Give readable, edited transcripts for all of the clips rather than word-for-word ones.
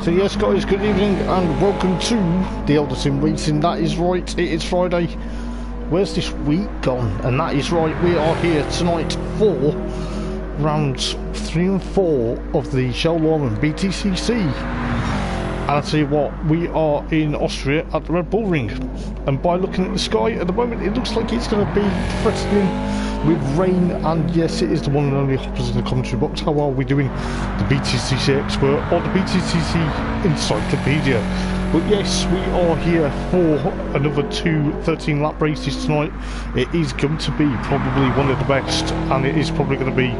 So yes guys, good evening and welcome to the Eldar Sim Racing. That is right, it is Friday. Where's this week gone? And that is right, we are here tonight for rounds 3 and 4 of the Chell Lawman BTCC. And I'll tell you what, we are in Austria at the Red Bull Ring. And by looking at the sky at the moment, it looks like it's going to be threatening with rain, and yes, it is the one and only Hoppers in the commentary box. How are we doing? The BTCC expert or the BTCC encyclopedia. But yes, we are here for another 2 13-lap races tonight. It is going to be probably one of the best, and it is probably going to be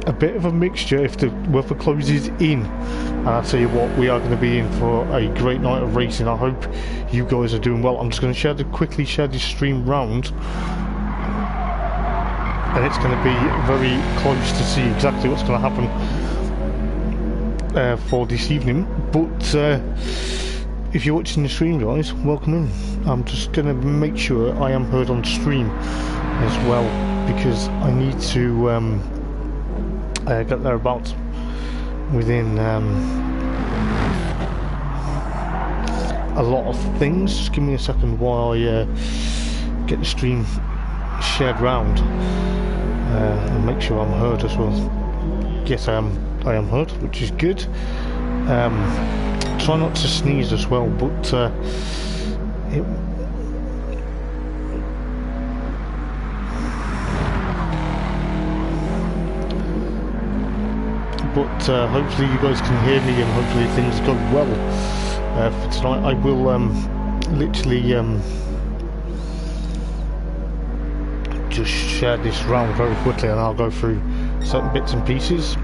a bit of a mixture if the weather closes in. And I'll tell you what, we are going to be in for a great night of racing. I hope you guys are doing well. I'm just going to quickly share this stream round, and it's going to be very close to see exactly what's going to happen for this evening. But if you're watching the stream, guys, welcome in. I'm just going to make sure I am heard on stream as well, because I need to get there about within a lot of things. Just give me a second while I get the stream shared round and make sure I'm heard as well. Yes, I am heard, which is good. Try not to sneeze as well, but hopefully you guys can hear me, and hopefully things go well for tonight. I will literally just share this round very quickly, and I'll go through certain bits and pieces.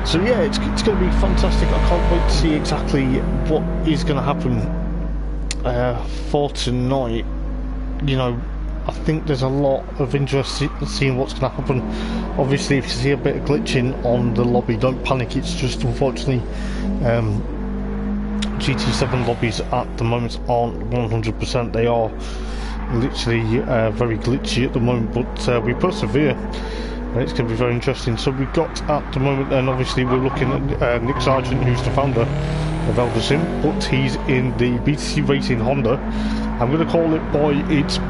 So yeah, it's going to be fantastic. I can't wait to see exactly what is going to happen for tonight. You know, I think there's a lot of interest in seeing what's going to happen. Obviously, if you see a bit of glitching on the lobby, don't panic. It's just, unfortunately, GT7 lobbies at the moment aren't 100%. They are literally very glitchy at the moment, but we persevere. It's going to be very interesting. So we've got at the moment, and obviously we're looking at Nick Sargent, who's the founder of Eldar Sim, but he's in the BTC Racing Honda. I'm going to call it by its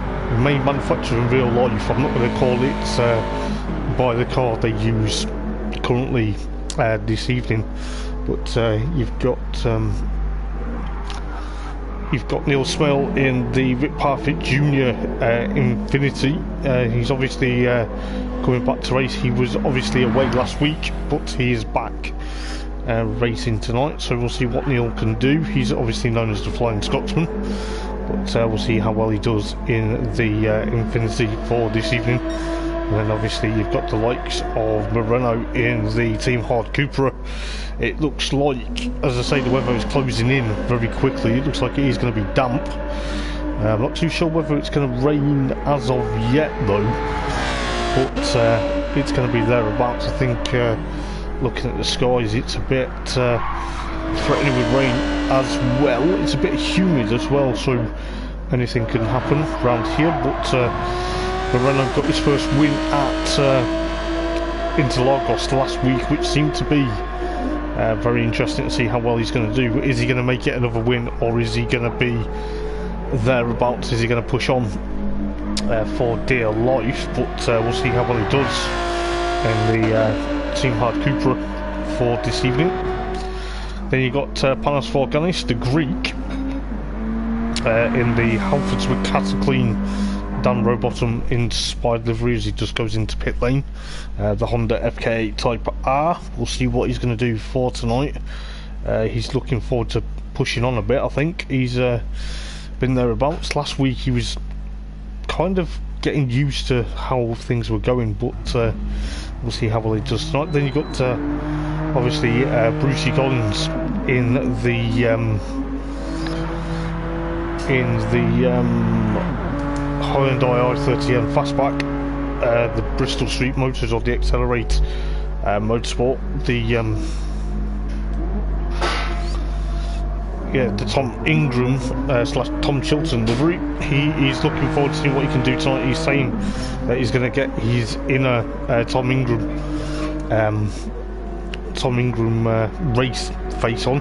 main manufacturer in real life. I'm not going to call it by the car they use currently this evening. But you've got Neil Smale in the Rick Parfitt Jr. Infinity. He's obviously coming back to race. He was obviously away last week, but he is back racing tonight, so we'll see what Neil can do. He's obviously known as the Flying Scotsman, but we'll see how well he does in the Infinity for this evening. And then obviously you've got the likes of Moreno in the Team Hard Cupra. It looks like, as I say, the weather is closing in very quickly. It looks like it is going to be damp. I'm not too sure whether it's going to rain as of yet though, but it's going to be thereabouts. I think looking at the skies, it's a bit threatening with rain as well. It's a bit humid as well, so anything can happen around here. But Moreno got his first win at Interlagos last week, which seemed to be very interesting to see how well he's going to do. Is he going to make it another win, or is he going to be thereabouts? Is he going to push on for dear life? But we'll see how well he does in the Team Hard Cupra for this evening. Then you got Panos Forganis, the Greek, in the Halfordswood Cataclean Dan Rowbottom inspired livery as he just goes into pit lane. The Honda FK8 Type R. We'll see what he's going to do for tonight. He's looking forward to pushing on a bit. I think he's been thereabouts. Last week he was kind of getting used to how things were going, but we'll see how well he does tonight. Then you got obviously Brucey Collins in the Hyundai i30M Fastback, the Bristol Street Motors, or the Accelerate Motorsport. The yeah, the Tom Ingram slash Tom Chilton livery. He is looking forward to seeing what he can do tonight. He's saying that he's going to get his inner Tom Ingram race face on,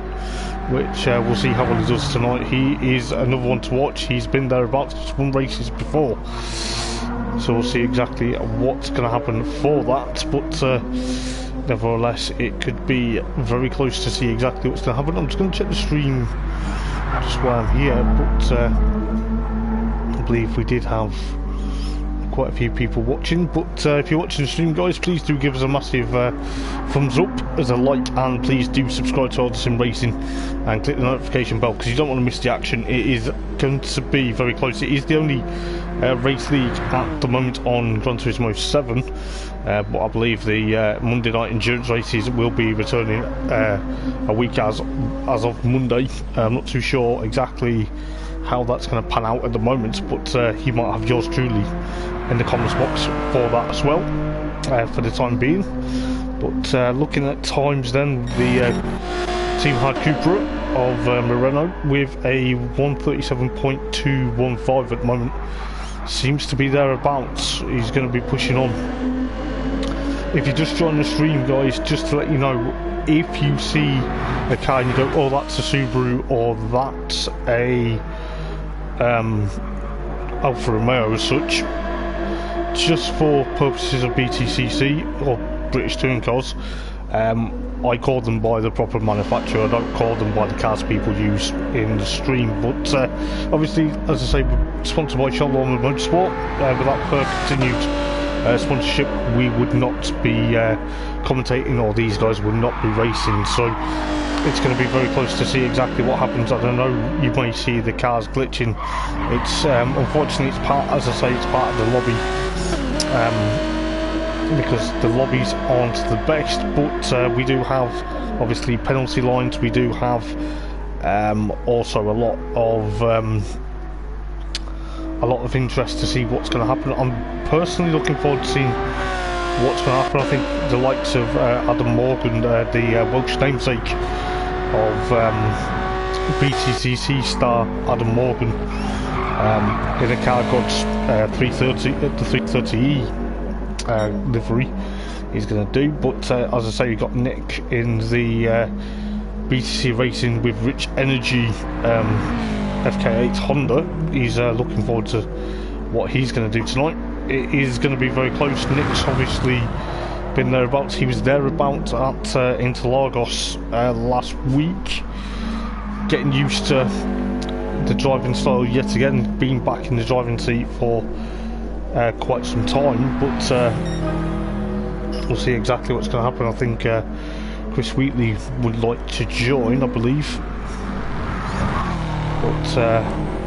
which we'll see how well he does tonight. He is another one to watch. He's been thereabouts, just won races before, so we'll see exactly what's going to happen for that. But nevertheless, it could be very close to see exactly what's going to happen. I'm just going to check the stream just while I'm here, but I believe we did have quite a few people watching. But if you're watching the stream, guys, please do give us a massive thumbs up as a like, and please do subscribe to Eldar Sim Racing and click the notification bell, because you don't want to miss the action. It is going to be very close. It is the only race league at the moment on Gran Turismo 7, but I believe the Monday night endurance races will be returning a week as of Monday. I'm not too sure exactly how that's going to pan out at the moment, but you might have yours truly in the comments box for that as well, for the time being. But looking at times then, the team hard Cupra of Moreno with a 137.215 at the moment seems to be thereabouts. He's going to be pushing on. If you just join the stream, guys, just to let you know, if you see a car and you go, oh, that's a Subaru, or that's a Alfa Romeo as such, just for purposes of BTCC or British Touring Cars, I call them by the proper manufacturer. I don't call them by the cars people use in the stream. But obviously, as I say, we're sponsored by Chell, Lawman, Motorsport. Without continued sponsorship, we would not be commentating, or these guys would not be racing. So it's going to be very close to see exactly what happens. I don't know, you may see the cars glitching. It's unfortunately, it's part, as I say, it's part of the lobby, because the lobbies aren't the best. But we do have obviously penalty lines. We do have also a lot of interest to see what's going to happen. I'm personally looking forward to seeing what's going to happen. I think the likes of Adam Morgan, the Welsh namesake of BTCC star Adam Morgan, in a car God's 330, the 330E livery he's going to do. But as I say, we got Nick in the BTC Racing with Rich Energy FK8 Honda. He's looking forward to what he's going to do tonight. It is going to be very close. Nick's obviously been thereabouts. He was thereabouts at Interlagos last week, getting used to the driving style yet again, being back in the driving seat for quite some time. But we'll see exactly what's going to happen. I think Chris Wheatley would like to join, I believe, but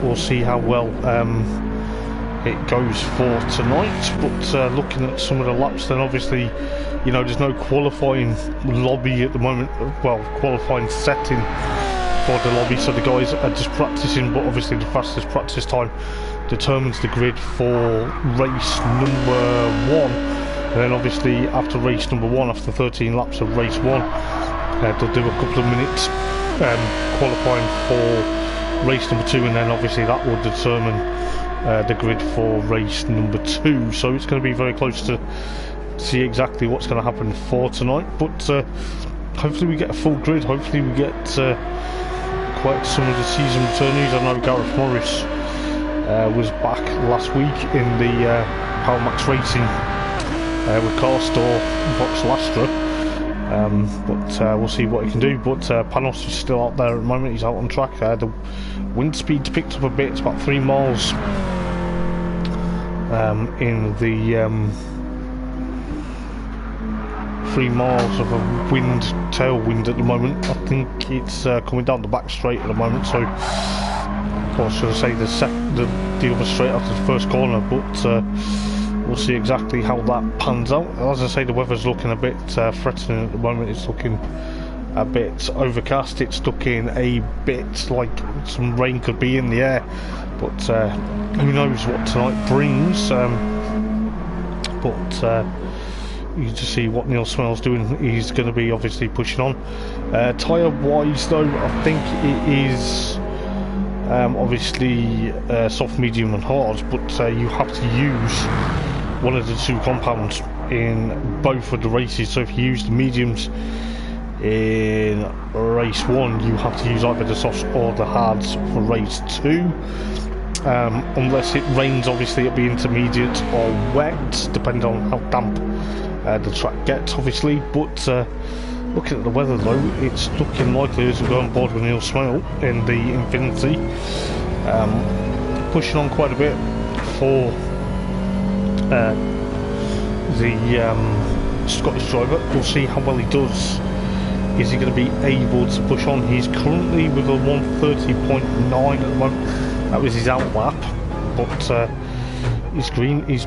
we'll see how well it goes for tonight. But looking at some of the laps, then obviously, you know, there's no qualifying lobby at the moment, well, qualifying setting for the lobby, so the guys are just practicing. But obviously the fastest practice time determines the grid for race number 1, and then obviously after race number 1, after 13 laps of race 1, they'll do a couple of minutes qualifying for race number 2, and then obviously that will determine the grid for race number 2. So it's going to be very close to see exactly what's going to happen for tonight. But hopefully we get a full grid. Hopefully we get quite some of the season returnees. I know Gareth Morris was back last week in the Power Max Racing with Carstor Box Lastra, but we'll see what he can do. But Panos is still out there at the moment. He's out on track. The wind speed's picked up a bit. It's about 3 miles in the 3 miles of a wind, tailwind at the moment. I think it's coming down the back straight at the moment, so or should I say the other straight after the first corner. But we'll see exactly how that pans out. As I say, the weather's looking a bit threatening at the moment. It's looking a bit overcast. It's looking a bit like some rain could be in the air, but who knows what tonight brings. But you just see what Neil Smell's doing. He's going to be obviously pushing on. Tyre wise though, I think it is obviously soft, medium and hard, but you have to use one of the two compounds in both of the races. So if you use the mediums in race 1, you have to use either the softs or the hards for race 2, unless it rains. Obviously it'll be intermediate or wet depending on how damp the track gets, obviously. But looking at the weather though, it's looking likely as we go on board with Neil Smale in the Infinity, pushing on quite a bit for the Scottish driver. We'll see how well he does. Is he going to be able to push on? He's currently with a 130.9 at the moment. That was his out lap, but he's green. He's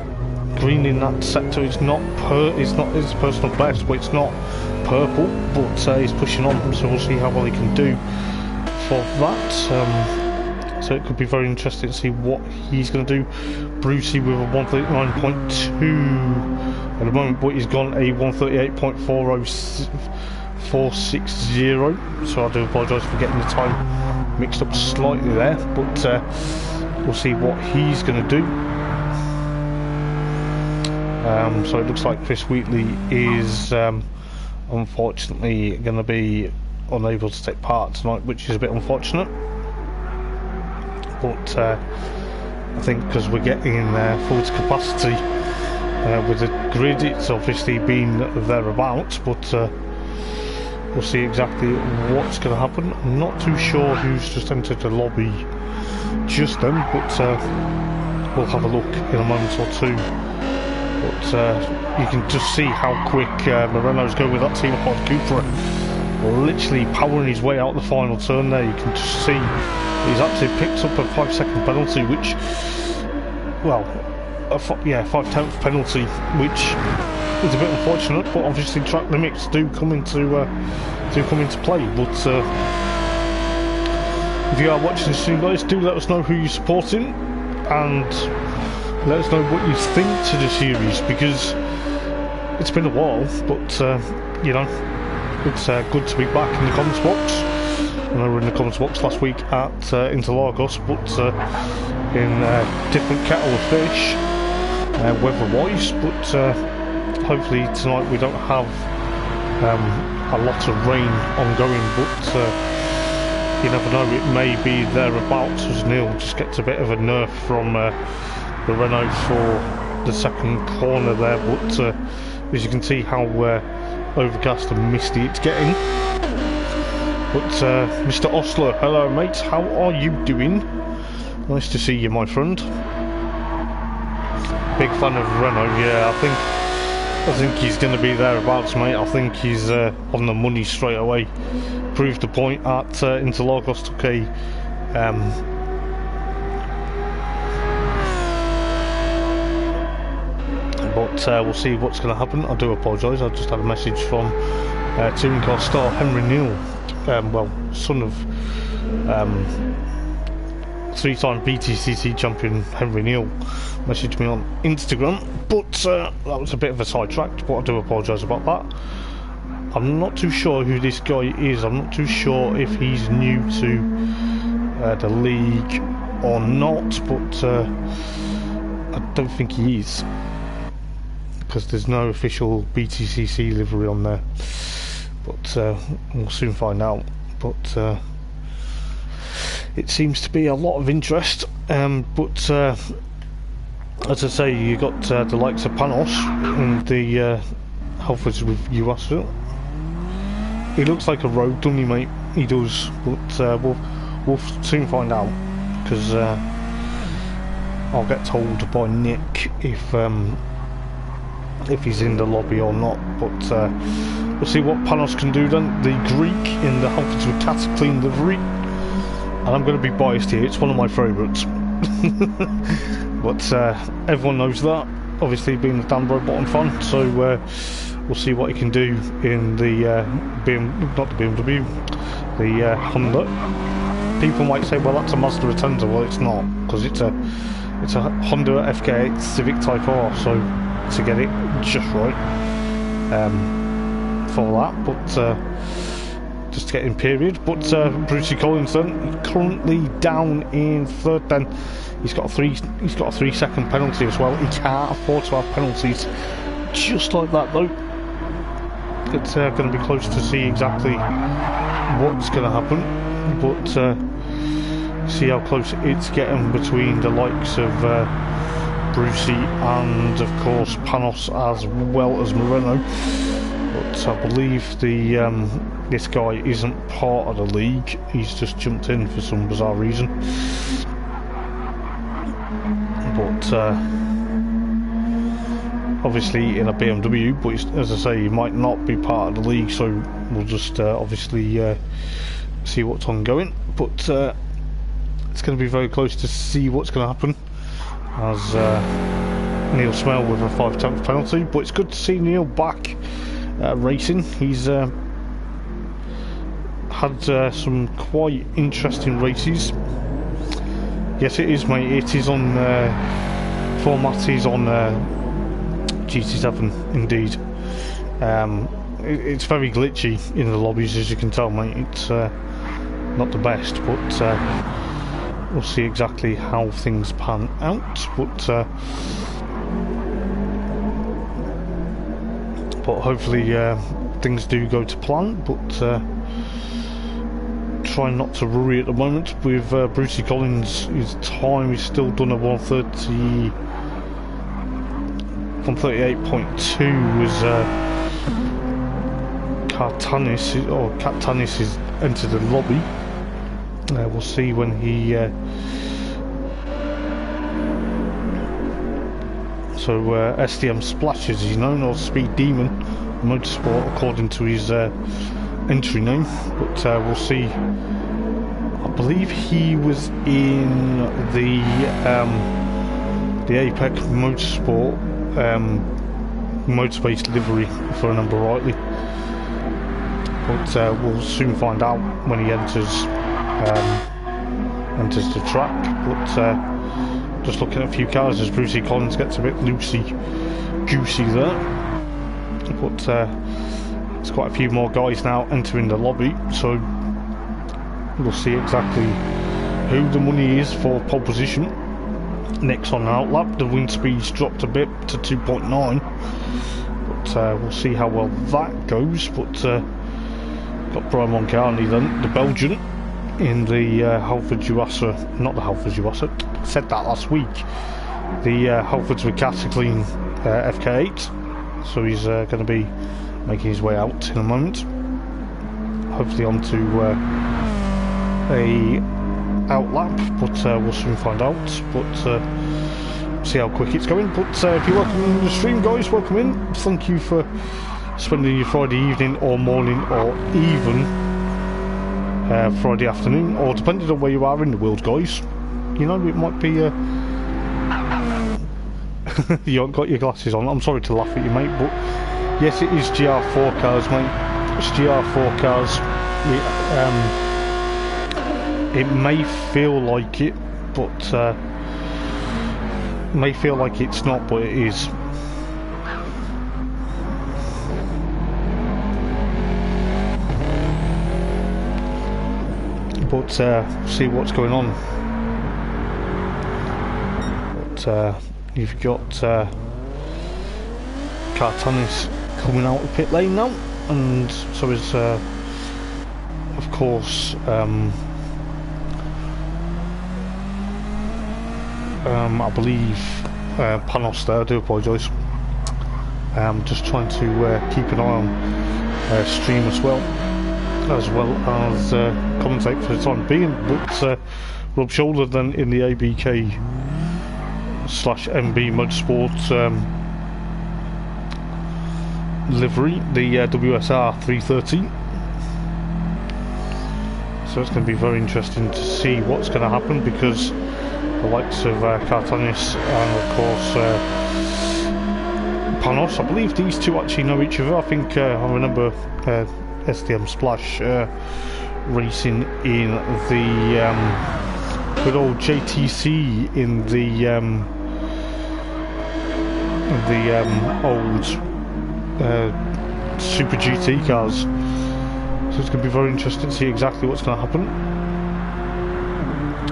green in that sector. It's not his personal best, but it's not purple. But he's pushing on, so we'll see how well he can do for that. So it could be very interesting to see what he's going to do. Brucey with a 139.2 at the moment, but he's gone a 138.460. So I do apologise for getting the time mixed up slightly there, but we'll see what he's going to do. So it looks like Chris Wheatley is unfortunately going to be unable to take part tonight, which is a bit unfortunate. But I think because we're getting full to capacity with the grid, it's obviously been thereabouts, but we'll see exactly what's going to happen. I'm not too sure who's just entered the lobby just then, but we'll have a look in a moment or two. But you can just see how quick Moreno's going with that Team Pod Cupra, literally powering his way out the final turn there. You can just see he's actually picked up a 5-second penalty, which, well, a 5/10th penalty, which is a bit unfortunate, but obviously track limits do come into play. But if you are watching this stream, guys, do let us know who you're supporting and let us know what you think to the series, because it's been a while, but you know, it's good to be back in the comments box. I know we were in the comments box last week at Interlagos, but in different kettle of fish weather-wise. But hopefully tonight we don't have a lot of rain ongoing, but you never know, it may be thereabouts as Neil just gets a bit of a nerf from the Renault for the second corner there. But as you can see how overcast and misty it's getting. But Mr. Osler, hello mate, how are you doing? Nice to see you, my friend. Big fan of Renault, yeah. I think he's going to be thereabouts, mate. I think he's on the money straight away. Proved the point at Interlagos. Took a but we'll see what's going to happen. I do apologise, I just had a message from touring car star Henry Neal, well, son of 3-time BTCC champion Henry Neal, messaged me on Instagram, but that was a bit of a sidetrack, but I do apologise about that. I'm not too sure who this guy is. I'm not too sure if he's new to the league or not, but I don't think he is, because there's no official BTCC livery on there. But we'll soon find out. But it seems to be a lot of interest. But as I say, you got the likes of Panos in the Halfords with US. He looks like a rogue, doesn't he, mate? He does. But we'll soon find out, because I'll get told by Nick if he's in the lobby or not. But we'll see what Panos can do then. The Greek in the Halfords with Cataclean livery, and I'm going to be biased here, it's one of my favourites. But everyone knows that, obviously being a Dan Bottom fan, so we'll see what he can do in the not the BMW, the Honda. People might say, well, that's a Mazda Atenza. Well, it's not, because it's a Honda FK8 Civic Type R, so to get it just right, for that, but just to get in period. But Brucey Collins then currently down in third. Then he's got a 3-second penalty as well. He can't afford to have penalties just like that though. It's going to be close to see exactly what's going to happen, but see how close it's getting between the likes of Brucey and of course Panos as well as Moreno. But I believe this guy isn't part of the league. He's just jumped in for some bizarre reason. But obviously in a BMW, but as I say, he might not be part of the league, so we'll just obviously see what's ongoing. But it's going to be very close to see what's going to happen, as Neil Smell with a 5/10 penalty. But it's good to see Neil back racing. He's had some quite interesting races. Yes, it is, mate. It is on format is on GT7 indeed. It's very glitchy in the lobbies, as you can tell, mate. It's not the best, but we'll see exactly how things pan out. But hopefully things do go to plan. But trying not to worry at the moment with Brucey Collins. His time is still done at 138.2 was Katanis has entered the lobby. We'll see when he SDM Splashes, he's known, or Speed Demon Motorsport according to his entry name, but we'll see. I believe he was in the Apex Motorsport motor-based livery, if I remember rightly, but we'll soon find out when he enters the track. But just looking at a few cars as Brucey Collins gets a bit loosey-goosey there, but there's quite a few more guys now entering the lobby, so we'll see exactly who the money is for pole position. Next on an outlap, the wind speed's dropped a bit to 2.9, but we'll see how well that goes. But got Brian Moncani then, the Belgian, in the Halford Juassa, not the Halford Juassa, said that last week, the Halfords with Cataclean FK8, so he's going to be making his way out in a moment, hopefully onto a outlap, but we'll soon find out. But see how quick it's going. But if you're welcome in the stream, guys, welcome in. Thank you for spending your Friday evening or morning or even Friday afternoon, or depending on where you are in the world, guys. You know, it might be you haven't got your glasses on. I'm sorry to laugh at you, mate, but yes, it is GR4 cars, mate. It's GR4 cars. It may feel like it, but may feel like it's not, but it is. But see what's going on. But you've got Cartanis coming out of pit lane now, and so is of course I believe Panos there. I do apologise. I'm just trying to keep an eye on stream as well as commentate for the time being. But Rob Shoulder then in the ABK/MB Motorsport livery, the WSR 330. So it's going to be very interesting to see what's going to happen, because the likes of Cartanis and of course Panos, I believe these two actually know each other. I think I remember SDM Splash racing in the good old JTC in the old Super GT cars. So it's going to be very interesting to see exactly what's going to happen.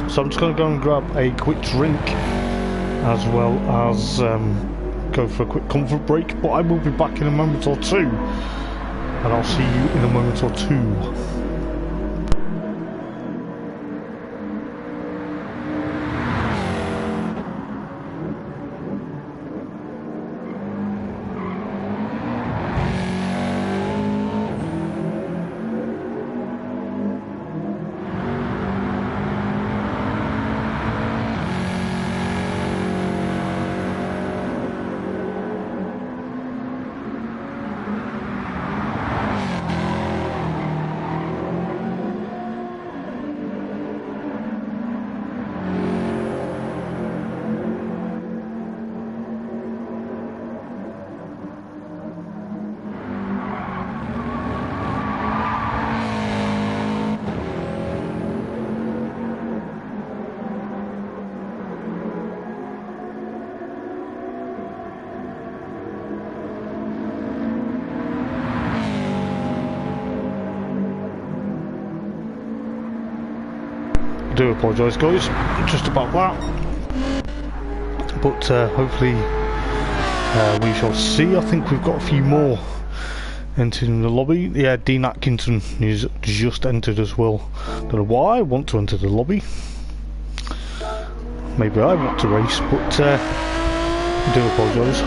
So I'm just going to go and grab a quick drink as well as go for a quick comfort break, but I will be back in a moment or two, and I'll see you in a moment or two. I do apologise guys, just about that, but hopefully we shall see. I think we've got a few more entering the lobby. Yeah, Dean Atkinson is just entered as well. Don't know why I want to enter the lobby. Maybe I want to race, but I do apologise.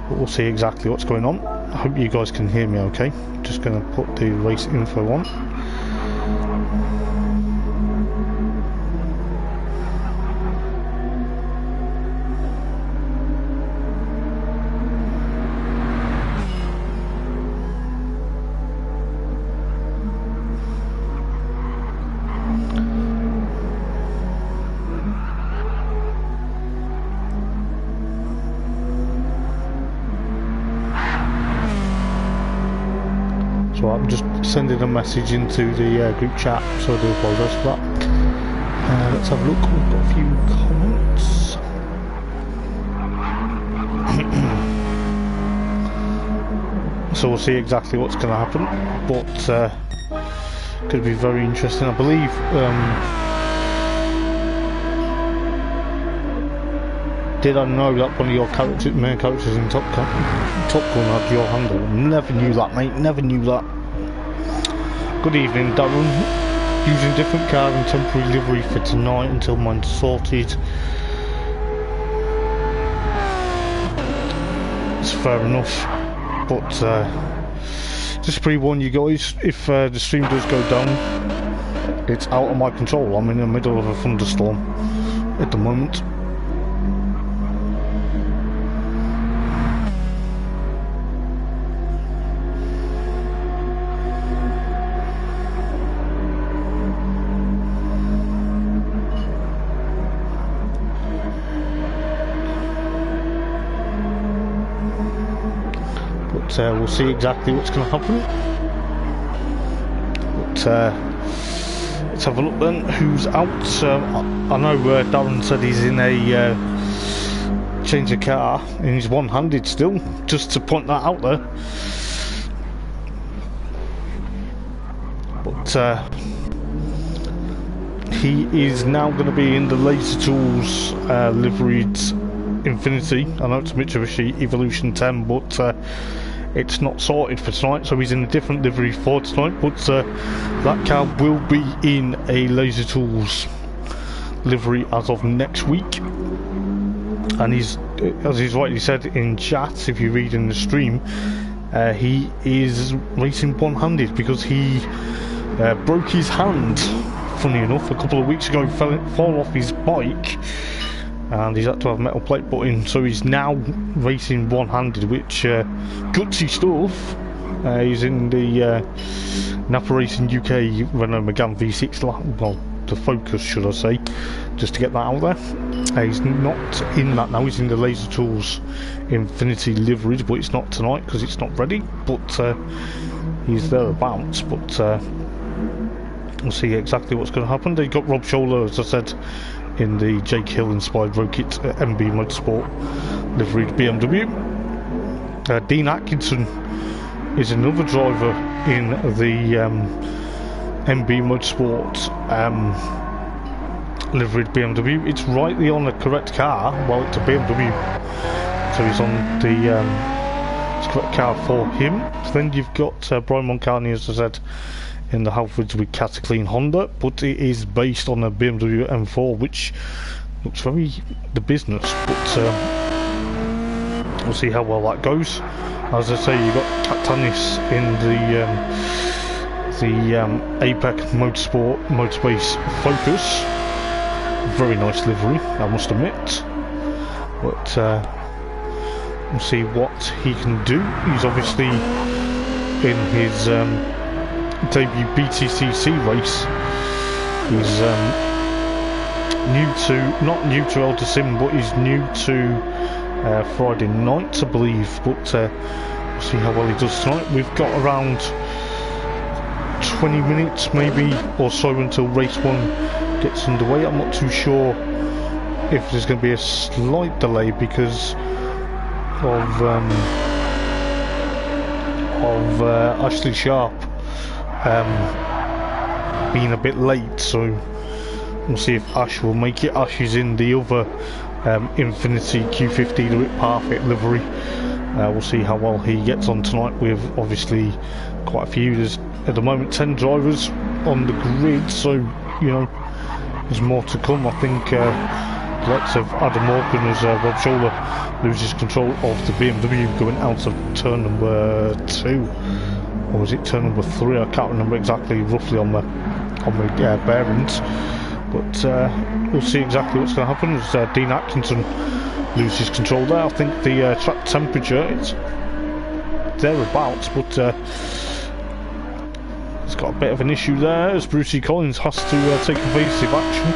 We'll see exactly what's going on. I hope you guys can hear me okay. Just going to put the race info on. So I'm just sending a message into the group chat, so I do apologise for that. Let's have a look, we've got a few comments. So we'll see exactly what's going to happen, but could be very interesting. I believe did I know that one of your main characters in Top Gun had your handle? Never knew that, mate, never knew that. Good evening, Darren. Using different car and temporary livery for tonight until mine's sorted. It's fair enough, but just pre-warn you guys, if the stream does go down, it's out of my control. I'm in the middle of a thunderstorm at the moment. We'll see exactly what's going to happen. But let's have a look then. Who's out? I know Darren said he's in a change of car and he's one-handed still. Just to point that out there. But he is now going to be in the Laser Tools liveried Infinity. I know it's Mitsubishi Evolution 10, but it's not sorted for tonight, so he's in a different livery for tonight, but that car will be in a Laser Tools livery as of next week. And he's, as he's rightly said in chat, if you read in the stream, he is racing one-handed because he broke his hand, funny enough, a couple of weeks ago. He fell off his bike and he's had to have metal plate put in, so he's now racing one-handed, which gutsy stuff. He's in the Napa Racing UK Renault Megane V6, well, the Focus should I say, just to get that out there. He's not in that now, he's in the Laser Tools Infinity liveries, but it's not tonight because it's not ready, but he's thereabouts. But We'll see exactly what's going to happen. They got Rob Scholler, as I said, in the Jake Hill inspired Rokit MB Motorsport liveried BMW. Dean Atkinson is another driver in the MB Motorsport liveried BMW. It's rightly on the correct car. Well, it's a BMW, so he's on the correct car for him. Then you've got Brian Moncani, as I said, in the Halfords with Cataclean Honda, but it is based on a BMW M4, which looks very the business, but we'll see how well that goes. As I say, you've got Catanis in the APEC Motorsport Motorbase Focus. Very nice livery, I must admit, but we'll see what he can do. He's obviously in his debut BTCC race. He's not new to Eldar Sim, but he's new to Friday night, I believe. But we'll see how well he does tonight. We've got around 20 minutes maybe or so until race 1 gets underway. I'm not too sure if there's going to be a slight delay because of Ashley Sharp being a bit late, so we'll see if Ash will make it. Ash is in the other Infinity Q50 the Rip Parfit livery. We'll see how well he gets on tonight with obviously quite a few. There's at the moment 10 drivers on the grid, so you know there's more to come. I think the likes of Adam Morgan as Rob Scholler loses control of the BMW going out of turn number 2, or was it turn number 3? I can't remember exactly, roughly on the bearings, but we'll see exactly what's going to happen as Dean Atkinson loses control there. I think the track temperature is thereabouts, but it's got a bit of an issue there as Brucey Collins has to take evasive action.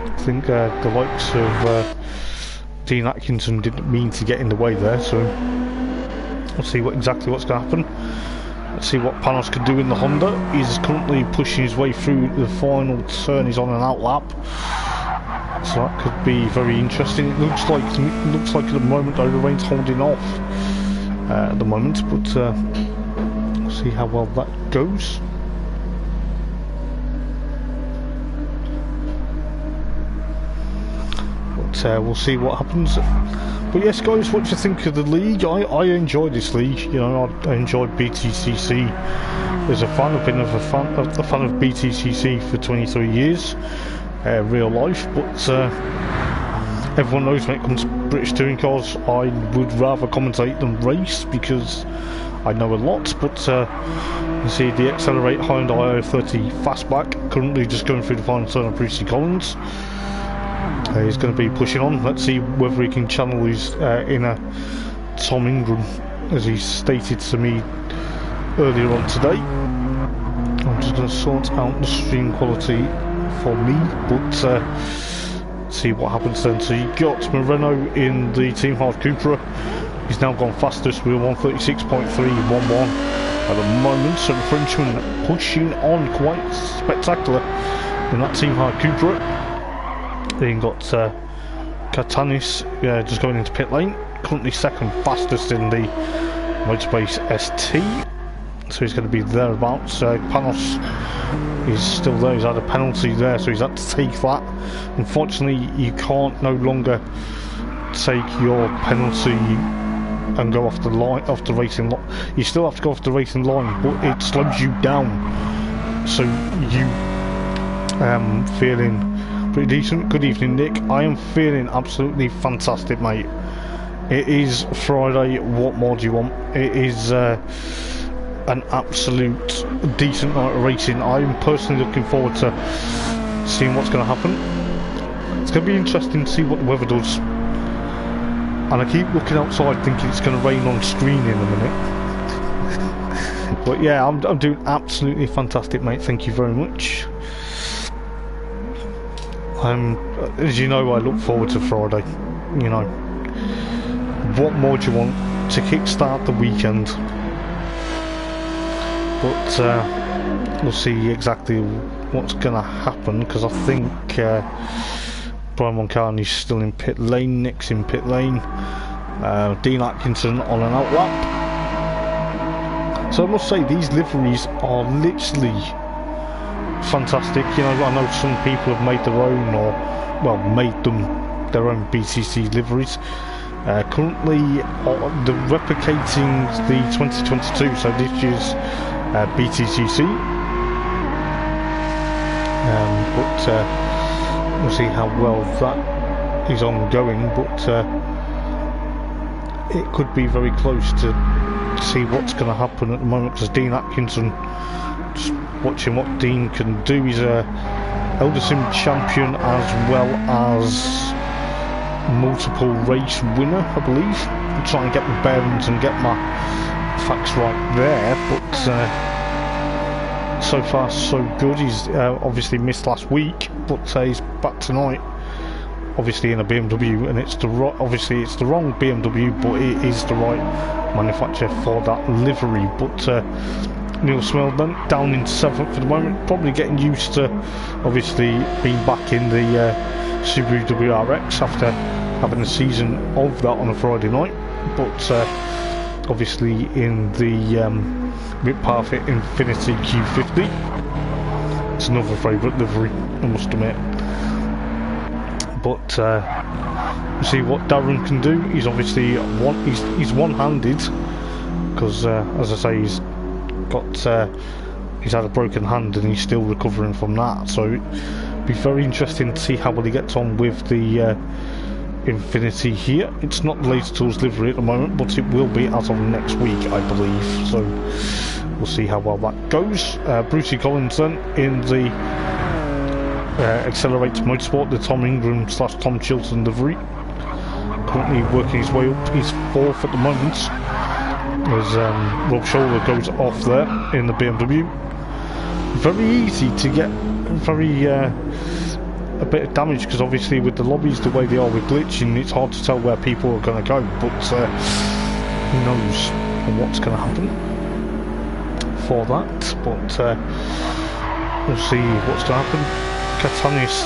I think the likes of Dean Atkinson didn't mean to get in the way there, so we'll see exactly what's going to happen. Let's see what Panos can do in the Honda. He's currently pushing his way through the final turn. He's on an outlap, so that could be very interesting. It looks like at the moment though the rain's holding off at the moment, but we'll see how well that goes. But we'll see what happens. But yes, guys, what do you think of the league? I enjoy this league. You know, I enjoyed BTCC as a fan. I've been a fan of BTCC for 23 years, real life. But everyone knows when it comes to British touring cars, I would rather commentate than race because I know a lot. But you see the Accelerate Hyundai i30 Fastback currently just going through the final turn of Brucey Collins. He's going to be pushing on. Let's see whether he can channel his inner Tom Ingram, as he stated to me earlier on today. I'm just going to sort out the stream quality for me, but see what happens then. So you got Moreno in the Team Hard Cupra. He's now gone fastest with 136.311 at the moment. So the Frenchman pushing on quite spectacular in that Team Hard Cupra. Then got Catanis just going into pit lane, currently second fastest in the Motorbase ST, so he's going to be thereabouts. Panos is still there. He's had a penalty there, so he's had to take that. Unfortunately, you can't no longer take your penalty and go off the line, off the racing line. You still have to go off the racing line, but it slows you down, so you feeling pretty decent. Good evening, Nick. I am feeling absolutely fantastic, mate. It is Friday. What more do you want? It is an absolute decent night of racing. I'm personally looking forward to seeing what's going to happen. It's going to be interesting to see what the weather does. And I keep looking outside thinking it's going to rain on screen in a minute. But yeah, I'm doing absolutely fantastic, mate. Thank you very much. As you know, I look forward to Friday. You know, what more do you want to kickstart the weekend but we'll see exactly what's going to happen, because I think Brian Moncani's still in pit lane, Nick's in pit lane, Dean Atkinson on an outlap. So I must say, these liveries are literally fantastic. You know, I know some people have made their own, or well, made them their own BTCC liveries. Currently, they're replicating the 2022, so this year's BTCC. But we'll see how well that is ongoing. But it could be very close to see what's going to happen at the moment, because Dean Atkinson, just watching what Dean can do. He's a Eldar Sim champion as well as multiple race winner, I believe. I'm trying to get the bearings and get my facts right there, but so far so good. He's obviously missed last week, but he's back tonight, obviously in a BMW, and it's the obviously it's the wrong BMW, but it is the right manufacturer for that livery. But Neil Smeldon down in 7th at the moment, probably getting used to obviously being back in the Subaru WRX after having a season of that on a Friday night. But obviously in the Rip Parfit Infinity Q50, it's another favourite livery, I must admit. But we'll see what Darren can do. He's obviously he's one-handed, because as I say, he's had a broken hand and he's still recovering from that. So it'll be very interesting to see how well he gets on with the Infinity here. It's not the Laser Tools livery at the moment, but it will be as of next week, I believe. So we'll see how well that goes. Brucey Collins then in the Accelerate Motorsport, the Tom Ingram / Tom Chilton livery. Currently working his way up. He's 4th at the moment, as Rob Scholler goes off there in the BMW. Very easy to get a bit of damage, because obviously with the lobbies the way they are with glitching, it's hard to tell where people are going to go. But who knows what's going to happen for that. But we'll see what's going to happen. Catanius,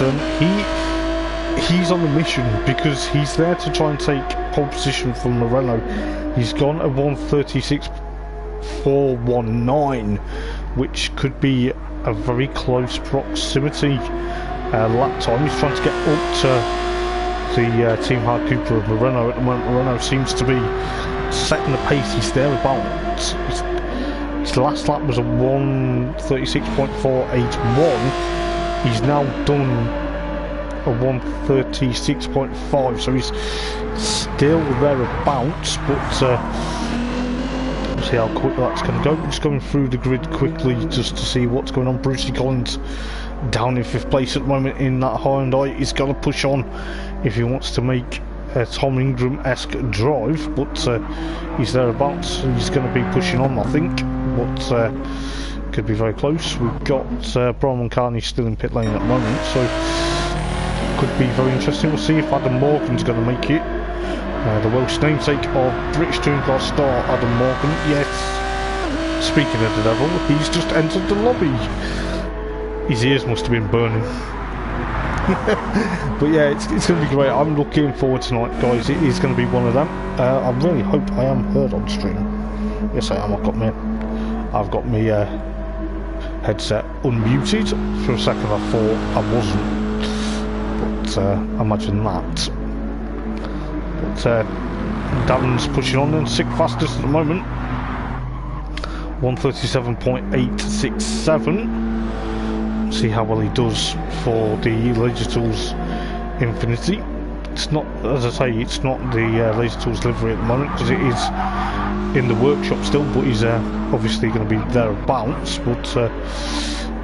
he's on a mission, because he's there to try and take pole position from Moreno. He's gone a 1:36.419, which could be a very close proximity lap time. He's trying to get up to the Team Hard Cooper of Moreno at the moment. Moreno seems to be setting the pace. He's there about. His last lap was a 1:36.481. He's now done a 1:36.5, so he's still thereabouts, but we'll see how quick that's going to go. We're just going through the grid quickly just to see what's going on. Brucey Collins down in 5th place at the moment in that Hyundai. He's got to push on if he wants to make a Tom Ingram-esque drive, but he's thereabouts. He's going to be pushing on, I think, but could be very close. We've got Brian Moncani still in pit lane at the moment, so could be very interesting. We'll see if Adam Morgan's going to make it. The Welsh namesake of British Touring Car star Adam Morgan. Yes, speaking of the devil, he's just entered the lobby. His ears must have been burning. But yeah, it's going to be great. I'm looking forward tonight, guys. It is going to be one of them. I really hope I am heard on stream. Yes, I am. I've got me headset unmuted. For a second I thought I wasn't, but imagine that. But Darren's pushing on then, 6th fastest at the moment, 1:37.867. See how well he does for the Laser Tools Infinity. It's not, as I say, it's not the Laser Tools livery at the moment, because it is in the workshop still, but he's obviously going to be thereabouts. But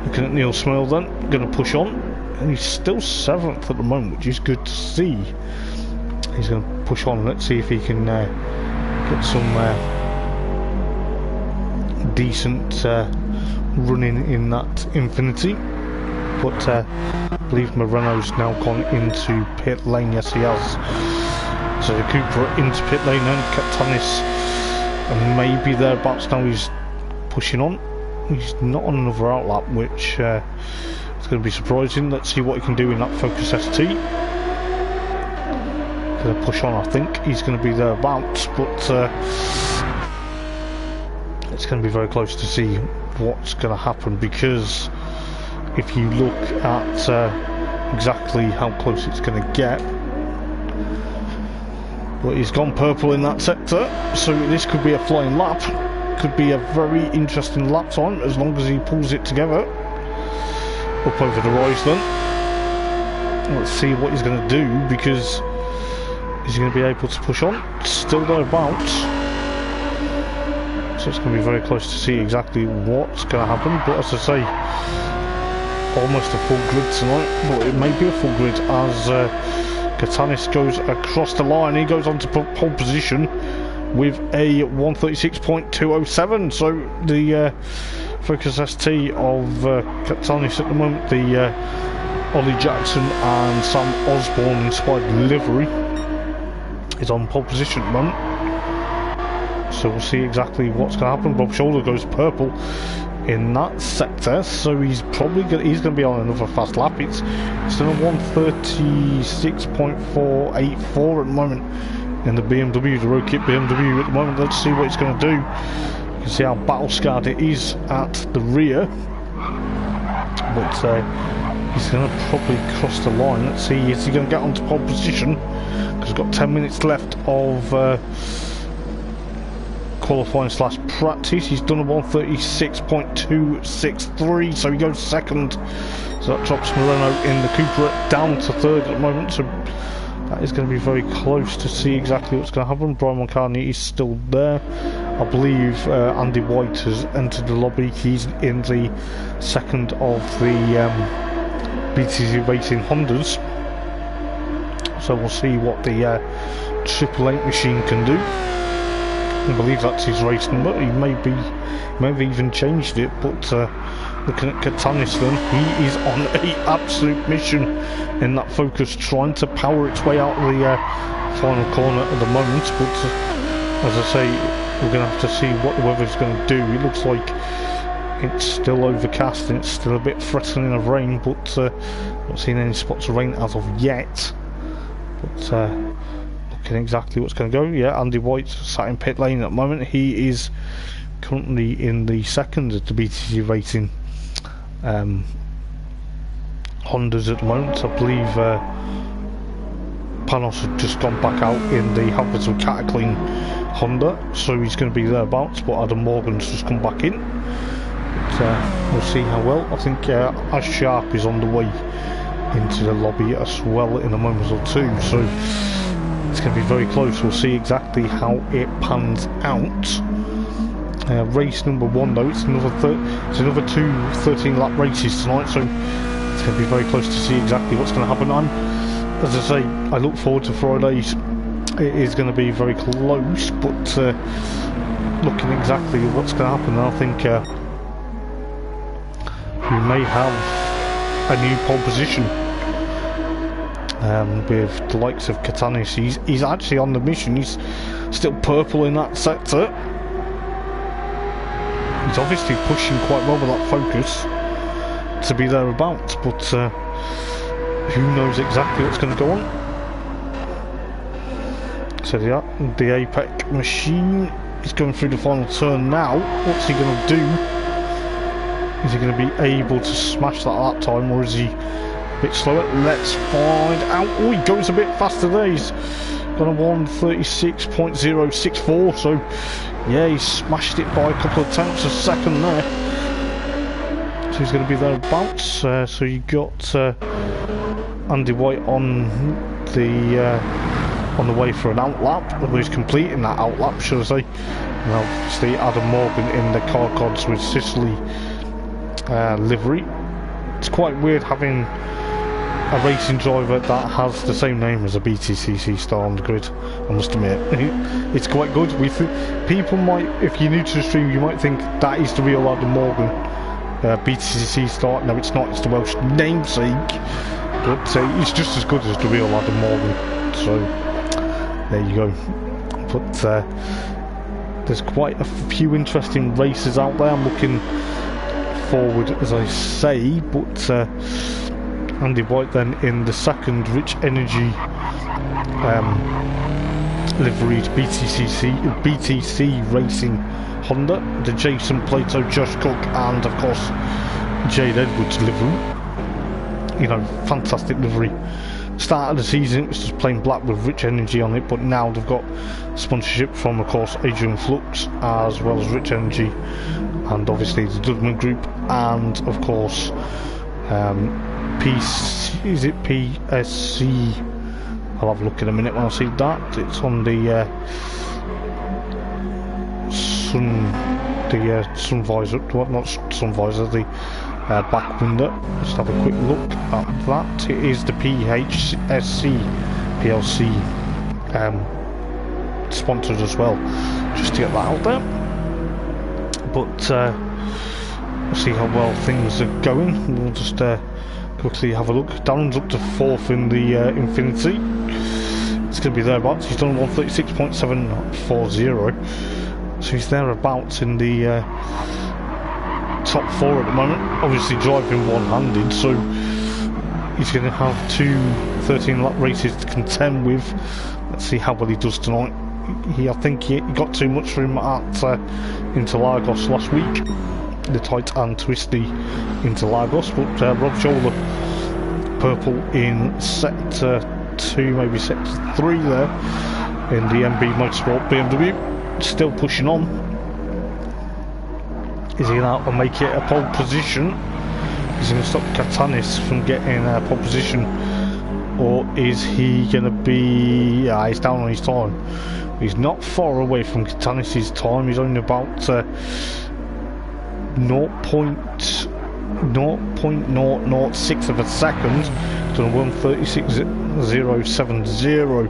looking at Neil Smale then, going to push on, and he's still 7th at the moment, which is good to see. He's going to push on. Let's see if he can get some decent running in that Infinity. But I believe Moreno's now gone into pit lane. Yes, he has. So the Cooper into pit lane, and Katanis and maybe thereabouts now. He's pushing on. he's not on another outlap, which is going to be surprising. Let's see what he can do in that Focus ST. Going to push on, I think. He's going to be thereabouts, but it's going to be very close to see what's going to happen, because if you look at exactly how close it's going to get, but he's gone purple in that sector, so this could be a flying lap. Could be a very interesting lap time as long as he pulls it together. Up over the rise then. Let's see what he's going to do, because he's going to be able to push on. Still thereabouts. So it's going to be very close to see exactly what's going to happen. But as I say, almost a full grid tonight. But it may be a full grid as Katanis goes across the line. He goes on to pole position with a 136.207. So the Focus ST of Katanis at the moment, the Ollie Jackson and Sam Osborne inspired livery, is on pole position at the moment. So we'll see exactly what's going to happen. Bob Shoulder goes purple in that sector, so he's probably going to be on another fast lap. It's still a 136.484 at the moment in the BMW, the road kit BMW at the moment. Let's see what it's going to do. You can see how battle scarred it is at the rear, but he's going to probably cross the line. Let's see, is he going to get onto pole position? Because he's got 10 minutes left of qualifying / practice. He's done a 136.263, so he goes second. So that drops Moreno in the Cooper down to third at the moment. So that is going to be very close to see exactly what's going to happen. Brian Mulcahy is still there. I believe Andy White has entered the lobby. He's in the second of the BTCC Racing Hondas. So we'll see what the Triple 8 machine can do. I believe that's his race number. He may have even changed it, but looking at Katanis then, he is on an absolute mission in that Focus, trying to power its way out of the final corner at the moment. But as I say, we're going to have to see what the weather's going to do. It looks like it's still overcast and it's still a bit threatening of rain, but not seeing any spots of rain as of yet. But looking exactly what's going to go. Yeah, Andy White sat in pit lane at the moment. He is currently in the second of the BTC Racing Hondas at the moment. I believe Panos had just gone back out in the Habitat Cataclean Honda, so he's going to be thereabouts, but Adam Morgan's just come back in. But we'll see how well. I think Ash Sharp is on the way into the lobby as well in a moment or two, so it's going to be very close. We'll see exactly how it pans out. Race number 1 though, it's another two 13-lap races tonight, so it's going to be very close to see exactly what's going to happen. As I say, I look forward to Fridays. It is going to be very close, but looking exactly what's going to happen, I think we may have a new pole position with the likes of Katanis. He's actually on the mission. He's still purple in that sector. He's obviously pushing quite well with that Focus to be thereabouts, but who knows exactly what's going to go on. So the APEC machine is going through the final turn now. What's he going to do? Is he going to be able to smash that lap time, or is he a bit slower? Let's find out. Oh, he goes a bit faster there. He's got a 136.064, so yeah, he smashed it by a couple of tenths a second there. So he's going to be thereabouts. So you got Andy White on the way for an outlap, or he's completing that outlap, should I say. And obviously Adam Morgan in the car gods with Sicily livery. It's quite weird having a racing driver that has the same name as a BTCC star on the grid, I must admit. It's quite good. People might, if you're new to the stream, you might think that is the real Adam Morgan BTCC star. No, it's not, it's the Welsh namesake, but it's just as good as the real Adam Morgan, so there you go. But there's quite a few interesting races out there. I'm looking forward, as I say, but Andy White then in the second Rich Energy liveried BTC Racing Honda, the Jason Plato, Josh Cook, and of course Jade Edwards livery. You know, fantastic livery. Start of the season it was just plain black with Rich Energy on it, but now they've got sponsorship from, of course, Adrian Flux as well as Rich Energy, and obviously the Dudman Group, and of course PSC? I'll have a look in a minute when I see that. It's on the sun visor, well, not sun visor, the back window. Let's have a quick look at that. It is the PHSC PLC sponsored as well, just to get that out there. But we'll see how well things are going. We'll just quickly have a look. Darren's up to 4th in the Infinity. It's going to be thereabouts. He's done 136.740, so he's thereabouts in the top 4 at the moment. Obviously driving one-handed, so he's going to have 2 13-lap races to contend with. Let's see how well he does tonight. I think he got too much for him at Interlagos last week, the tight and twisty Interlagos, but Rob Scholler, purple in sector 2, maybe sector 3 there in the MB Motorsport BMW, still pushing on. Is he going to make it a pole position? Is he going to stop Katanis from getting a pole position, or is he going to be... yeah, he's down on his time. He's not far away from Katanis' time. He's only about 0.006 of a second, done 1:36.070.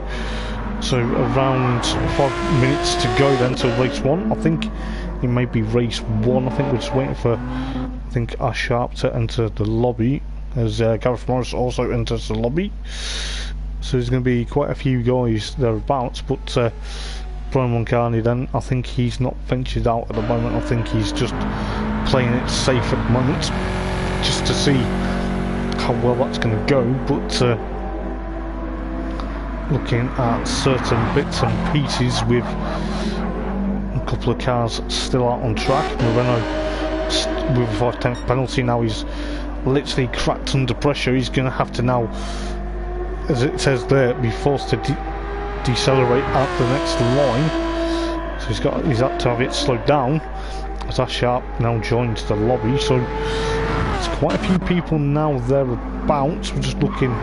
So around 5 minutes to go then to race 1. I think it may be race 1. I think we're just waiting for, I think, Ash Sharp to enter the lobby, as Gareth Morris also enters the lobby. So there's going to be quite a few guys thereabouts, but Brian Moncani then, I think he's not ventured out at the moment. I think he's just playing it safe at the moment, just to see how well that's going to go. But looking at certain bits and pieces with a couple of cars still out on track. Moreno with a 5/10 penalty now, he's literally cracked under pressure. He's going to have to now, as it says there, be forced to decelerate at the next line. So he's had to have it slowed down, as Ash Sharp now joins the lobby. So there's quite a few people now thereabouts. We're just looking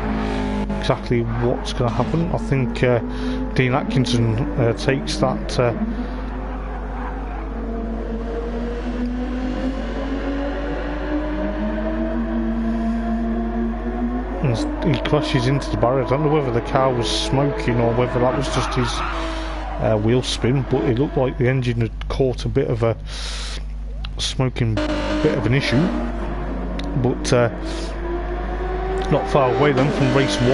exactly what's going to happen. I think Dean Atkinson takes that he crashes into the barrier. I don't know whether the car was smoking or whether that was just his wheel spin, but it looked like the engine had caught a bit of a smoking bit of an issue. But not far away then from race 1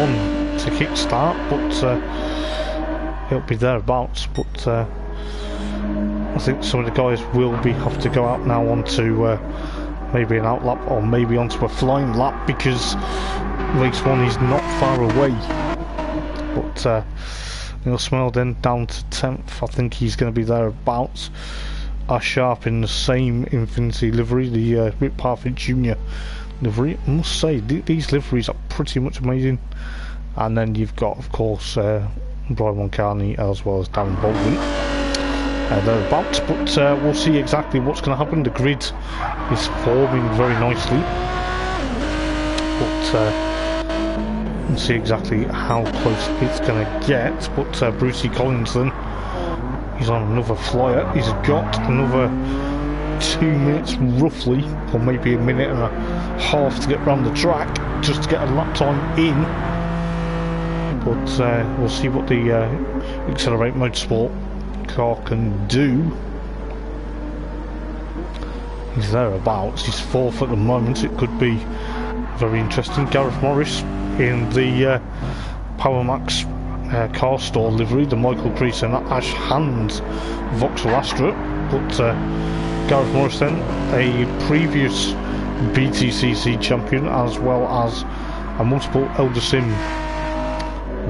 to kickstart, but it'll be thereabouts. But I think some of the guys will have to go out now onto maybe an outlap or maybe onto a flying lap, because race 1 is not far away. But Neil Smell then down to 10th. I think he's going to be thereabouts. Ash Sharp in the same Infinity livery, the Rip Parfit Junior livery. I must say, these liveries are pretty much amazing. And then you've got, of course, Brian Moncani as well as Darren Baldwin thereabouts. But we'll see exactly what's going to happen. The grid is forming very nicely, but we'll see exactly how close it's going to get. But Brucey Collins then, he's on another flyer. He's got another 2 minutes roughly, or maybe a minute and a half to get round the track, just to get a lap time in. But we'll see what the Accelerate Motorsport car can do. He's thereabouts. He's 4th at the moment. It could be very interesting. Gareth Morris in the PowerMax car store livery, the Michael Crease and Ash Hand Vauxhall Astra. But Gareth Morris then, a previous BTCC champion, as well as a multiple Eldar Sim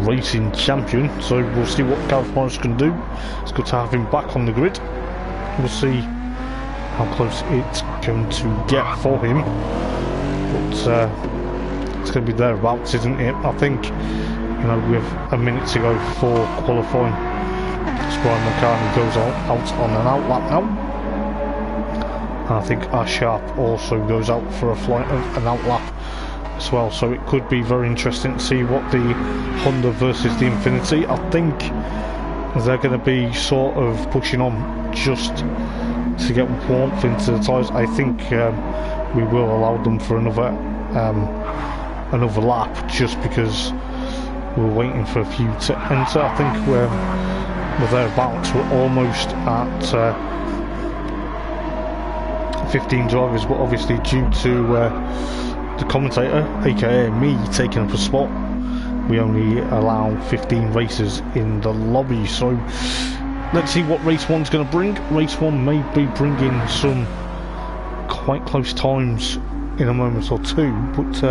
racing champion. So we'll see what Gareth Morris can do. It's good to have him back on the grid. We'll see how close it's going to get for him, but it's going to be thereabouts, isn't it? I think, you know, with a minute to go for qualifying, Brian McCartney goes out on an out lap now. And I think R Sharp also goes out for an out lap as well, so it could be very interesting to see what the Honda versus the Infinity. I think they're going to be sort of pushing on just to get warmth into the tyres. I think we will allow them for another lap, just because we're waiting for a few to enter. I think we're thereabouts. We're almost at 15 drivers, but obviously due to the commentator, aka me, taking up a spot, we only allow 15 racers in the lobby. So let's see what race one's going to bring. Race one may be bringing some quite close times in a moment or two, but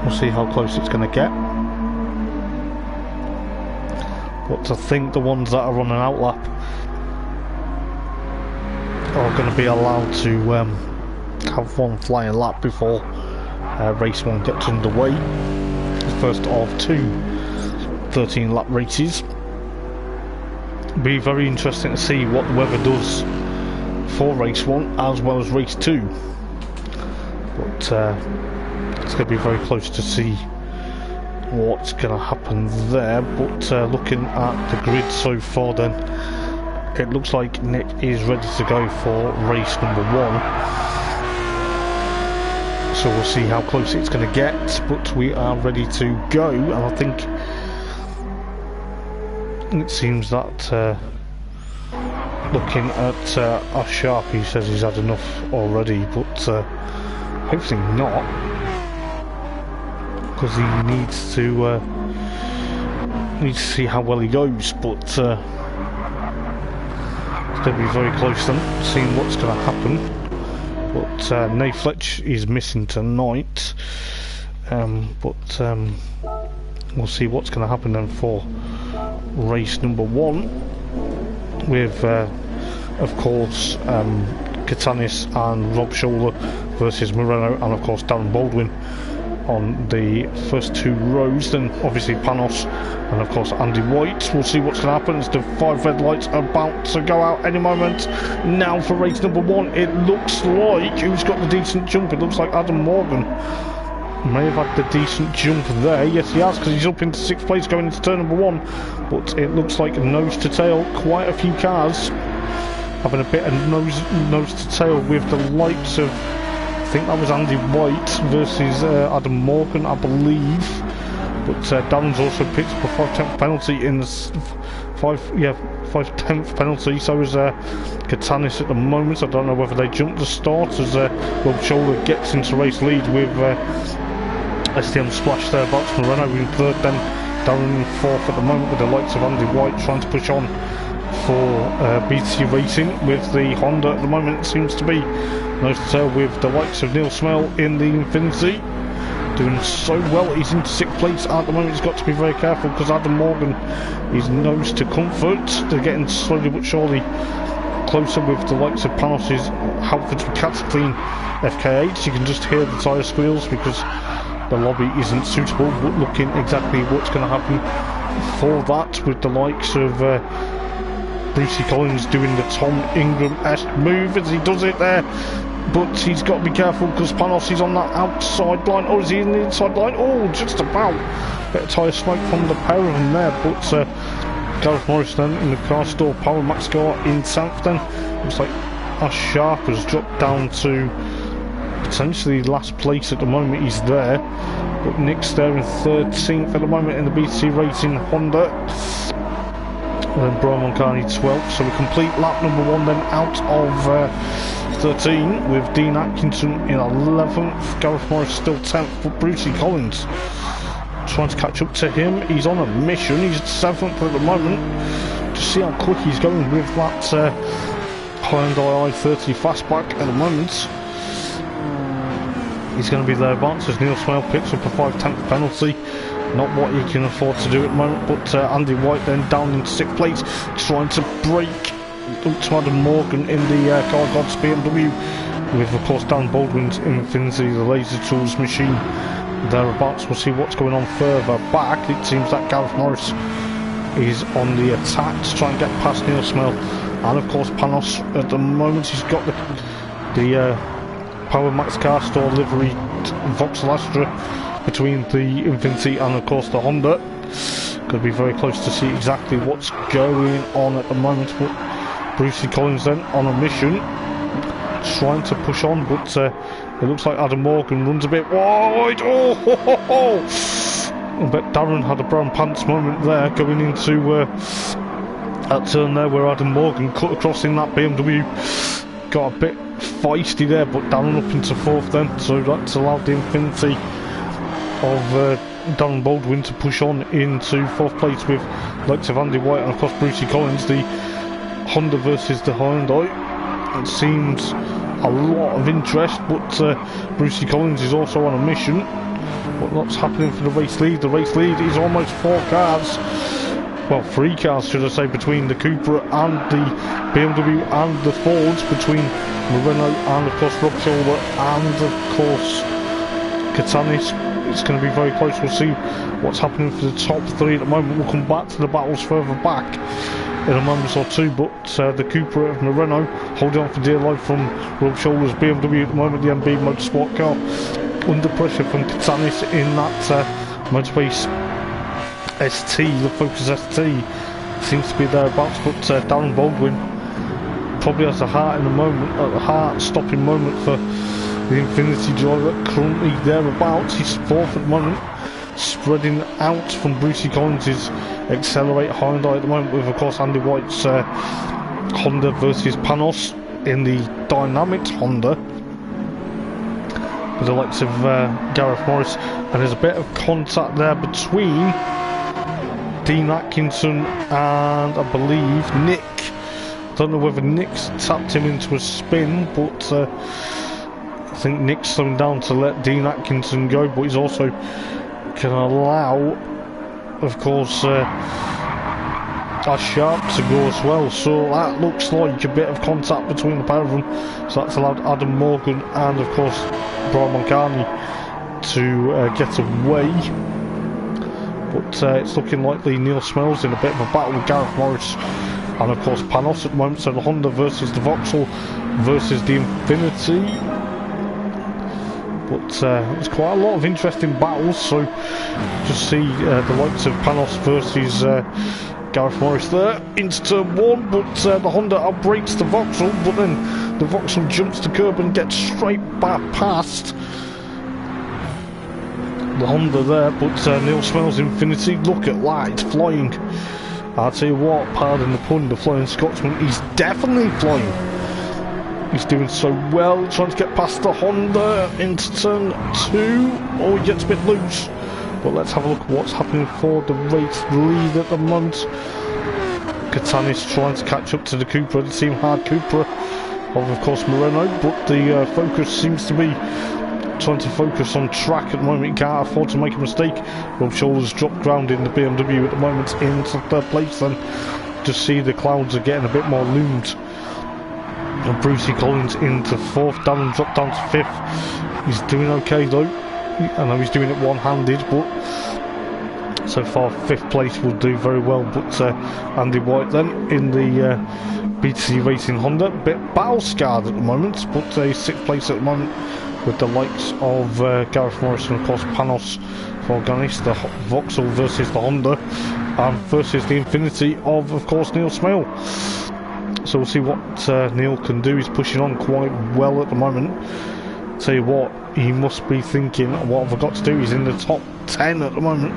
we'll see how close it's going to get. But I think the ones that are on an out lap are going to be allowed to have one flying lap before race one gets underway. The first of two 13 lap races. Be very interesting to see what the weather does for race one as well as race two, but it's going to be very close to see what's going to happen there. But looking at the grid so far, then it looks like Nick is ready to go for race number one, so we'll see how close it's going to get, but we are ready to go. And I think it seems that looking at Ash Sharp, he says he's had enough already, but hopefully not, because he needs to see how well he goes. But it's going to be very close then, seeing what's going to happen. But Nate Fletch is missing tonight, but we'll see what's going to happen then for race number one, with of course Katanis and Rob Scholler versus Moreno, and of course Darren Baldwin on the first two rows. Then obviously Panos and of course Andy White. We'll see what's going to happen as the 5 red lights are about to go out any moment now for race number one. It looks like, who's got the decent jump? It looks like Adam Morgan may have had the decent jump there. Yes, he has, because he's up into 6th place going into turn number one. But it looks like nose to tail, quite a few cars having a bit of nose to tail, with the likes of, I think that was Andy White versus Adam Morgan, I believe. But Darren's also picked up a 5/10 penalty in the 5/10 penalty. So is Katanis at the moment. I don't know whether they jumped the start as Rob Scholler gets into race lead with STM Splash there. Box Moreno in third, then Darren in fourth at the moment, with the likes of Andy White trying to push on for BTC Racing with the Honda at the moment. It seems to be nose to tail with the likes of Neil Smell in the Infinity, doing so well. He's into 6th place at the moment. He's got to be very careful, because Adam Morgan is nose to comfort. They're getting slowly but surely closer with the likes of Panos' Halfords with Clean FK8. You can just hear the tyre squeals because the lobby isn't suitable, but looking exactly what's going to happen for that, with the likes of Brucey Collins doing the Tom Ingram-esque move as he does it there. But he's got to be careful, because Panos is on that outside line. Oh, is he in the inside line? Oh, just about. Bit of tyre smoke from the pair of them there. But Gareth Morris then in the car store. Power Max car in 10th then. Looks like Ash Sharp has dropped down to potentially last place at the moment. He's there. But Nick's there in 13th at the moment in the BTC Racing Honda. And then Brian Moncani 12th. So a complete lap number one then out of 13, with Dean Atkinson in 11th. Gareth Morris still 10th, but Brucey Collins trying to catch up to him. He's on a mission. He's 7th at the moment. To see how quick he's going with that Hyundai i30 fastback at the moment. He's going to be thereabouts as Neil Smale picks up a 5/10 penalty. Not what he can afford to do at the moment, but Andy White then down into 6th place, trying to break to Adam Morgan in the Car Gods BMW, with of course Dan Baldwin's Infinity, the Laser Tools machine thereabouts. We'll see what's going on further back. It seems that Gareth Morris is on the attack to try and get past Neil Smale, and of course Panos at the moment. He's got the Power Max Car Store livery Vauxhall Astra between the Infinity and of course the Honda. Could be very close to see exactly what's going on at the moment, but Brucey Collins then on a mission, trying to push on, but it looks like Adam Morgan runs a bit wide. Oh, ho, ho, ho. I bet Darren had a brown pants moment there going into that turn there where Adam Morgan cut across in that BMW. Got a bit feisty there, but Darren up into 4th then, so that's allowed the Infinity of Darren Baldwin to push on into 4th place with likes of Andy White and of course Brucey Collins. The Honda versus the Hyundai. It seems a lot of interest, but Brucey Collins is also on a mission. What's happening for the race lead? The race lead is almost 4 cars. Well, 3 cars should I say, between the Cupra and the BMW and the Fords, between Moreno and of course Rob Shoulder and of course Katanis. It's going to be very close. We'll see what's happening for the top 3 at the moment. We'll come back to the battles further back in a moment or two, but the Cupra of Moreno holding on for dear life from Rob Shoulder's BMW at the moment, the MB Motorsport car, under pressure from Katanis in that Motorbase ST, the Focus ST, seems to be thereabouts, but Darren Baldwin probably has a heart-stopping moment for the Infinity driver, currently thereabouts. He's 4th at the moment, spreading out from Brucey Collins' Accelerate Hyundai at the moment, with of course Andy White's Honda versus Panos in the Dynamics Honda, with the likes of Gareth Morris, and there's a bit of contact there between Dean Atkinson and I believe Nick. Don't know whether Nick's tapped him into a spin, but I think Nick's slowing down to let Dean Atkinson go, but he's also can allow of course Ash Sharp to go as well, so that looks like a bit of contact between the pair of them. So that's allowed Adam Morgan and of course Brian Moncani to get away, but it's looking likely Neil Smale's in a bit of a battle with Gareth Morris and of course Panos at the moment. So the Honda versus the Vauxhall versus the Infinity, but there's quite a lot of interesting battles. So just see the likes of Panos versus Gareth Morris there into turn 1, but the Honda outbrakes the Vauxhall, but then the Vauxhall jumps the curb and gets straight back past the Honda there, but Neil Smale's Infinity, look at that, it's flying. I'll tell you what, pardon the pun, the Flying Scotsman, he's definitely flying. He's doing so well, trying to get past the Honda into turn 2. Oh, he gets a bit loose. But let's have a look at what's happening for the race lead at the moment. Katanis trying to catch up to the Cupra, the Team Hard Cupra of course Moreno, but the focus seems to be trying to focus on track at the moment. He can't afford to make a mistake. Rob Shoulders dropped ground in the BMW at the moment into 3rd place, and just see the clouds are getting a bit more loomed. And Brucey Collins into 4th, Darren dropped down to 5th. He's doing okay though. I know he's doing it one-handed, but so far 5th place will do very well. But Andy White then in the BTC Racing Honda, a bit battle scarred at the moment, but 6th place at the moment with the likes of Gareth Morris and of course Panos Forganis, the Vauxhall versus the Honda, and versus the Infinity of course Neil Smale. So we'll see what Neil can do. He's pushing on quite well at the moment. Tell you what, he must be thinking, what have I got to do? He's in the top 10 at the moment.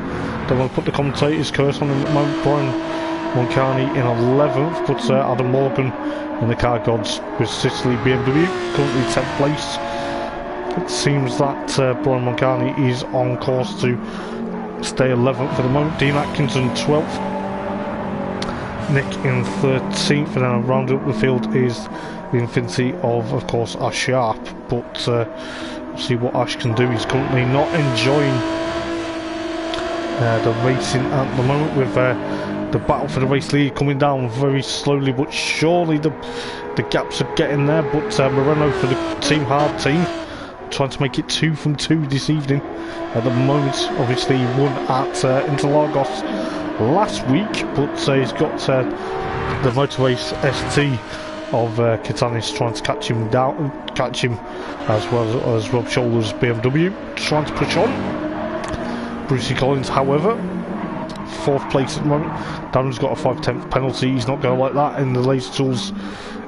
Don't want to put the commentator's curse on him at the moment. Brian Moncani in 11th, but Adam Morgan in the Car Gods with Sicily BMW, currently 10th place. It seems that Brian Moncani is on course to stay 11th for the moment. Dean Atkinson 12th, Nick in 13th, and then rounding up the field is the Infinity of course Ash Sharp. But See what Ash can do. He's currently not enjoying the racing at the moment, with the battle for the race lead coming down very slowly but surely. The gaps are getting there, but Moreno for the Team Hard team trying to make it 2 from 2 this evening. At the moment, obviously he won at Interlagos last week, but he's got the Motor Race ST of Katanis trying to catch him, as well as Rob Shoulder's BMW trying to push on. Brucey Collins, however, 4th place at the moment. Darren's got a 5/10 penalty. He's not going to like that in the Laser Tools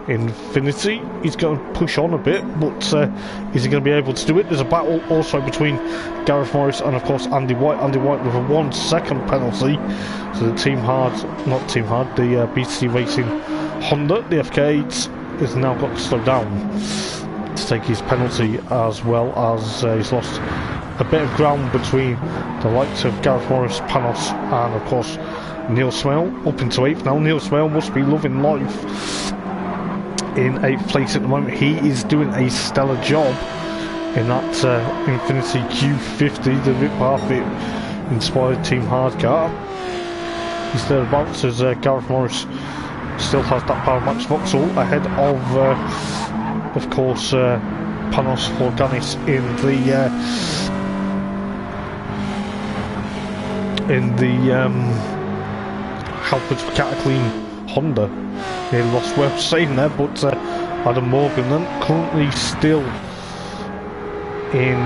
Infinity. He's going to push on a bit, but is he going to be able to do it? There's a battle also between Gareth Morris and of course Andy White. Andy White with a 1-second penalty. So the the BTC Racing Honda, the FK8, has now got to slow down to take his penalty, as well as he's lost a bit of ground between the likes of Gareth Morris, Panos, and of course Neil Smale up into 8th now. Neil Smale must be loving life in 8th place at the moment. He is doing a stellar job in that Infinity Q50, the Rip Parfit inspired Team Hard car. He's thereabouts, as Gareth Morris still has that Power Max Vauxhall ahead of course Panos Forganis in the Halfords Cataclean Honda. He lost where I was saying there, but Adam Morgan then currently still in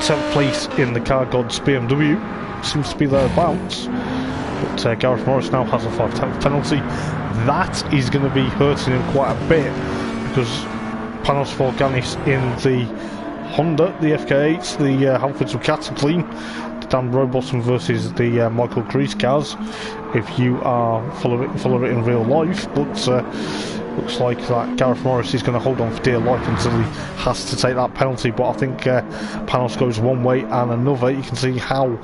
10th place in the Car Gods BMW, seems to be thereabouts. But Gareth Morris now has a 5/10 penalty. That is going to be hurting him quite a bit, because Panos Forganis in the Honda, the FK8, the Halfords Cataclean, the Dan Rowbottom versus the Michael Crease cars, if you are full of it in real life. But looks like that Gareth Morris is going to hold on for dear life until he has to take that penalty. But I think Panos goes one way and another. You can see how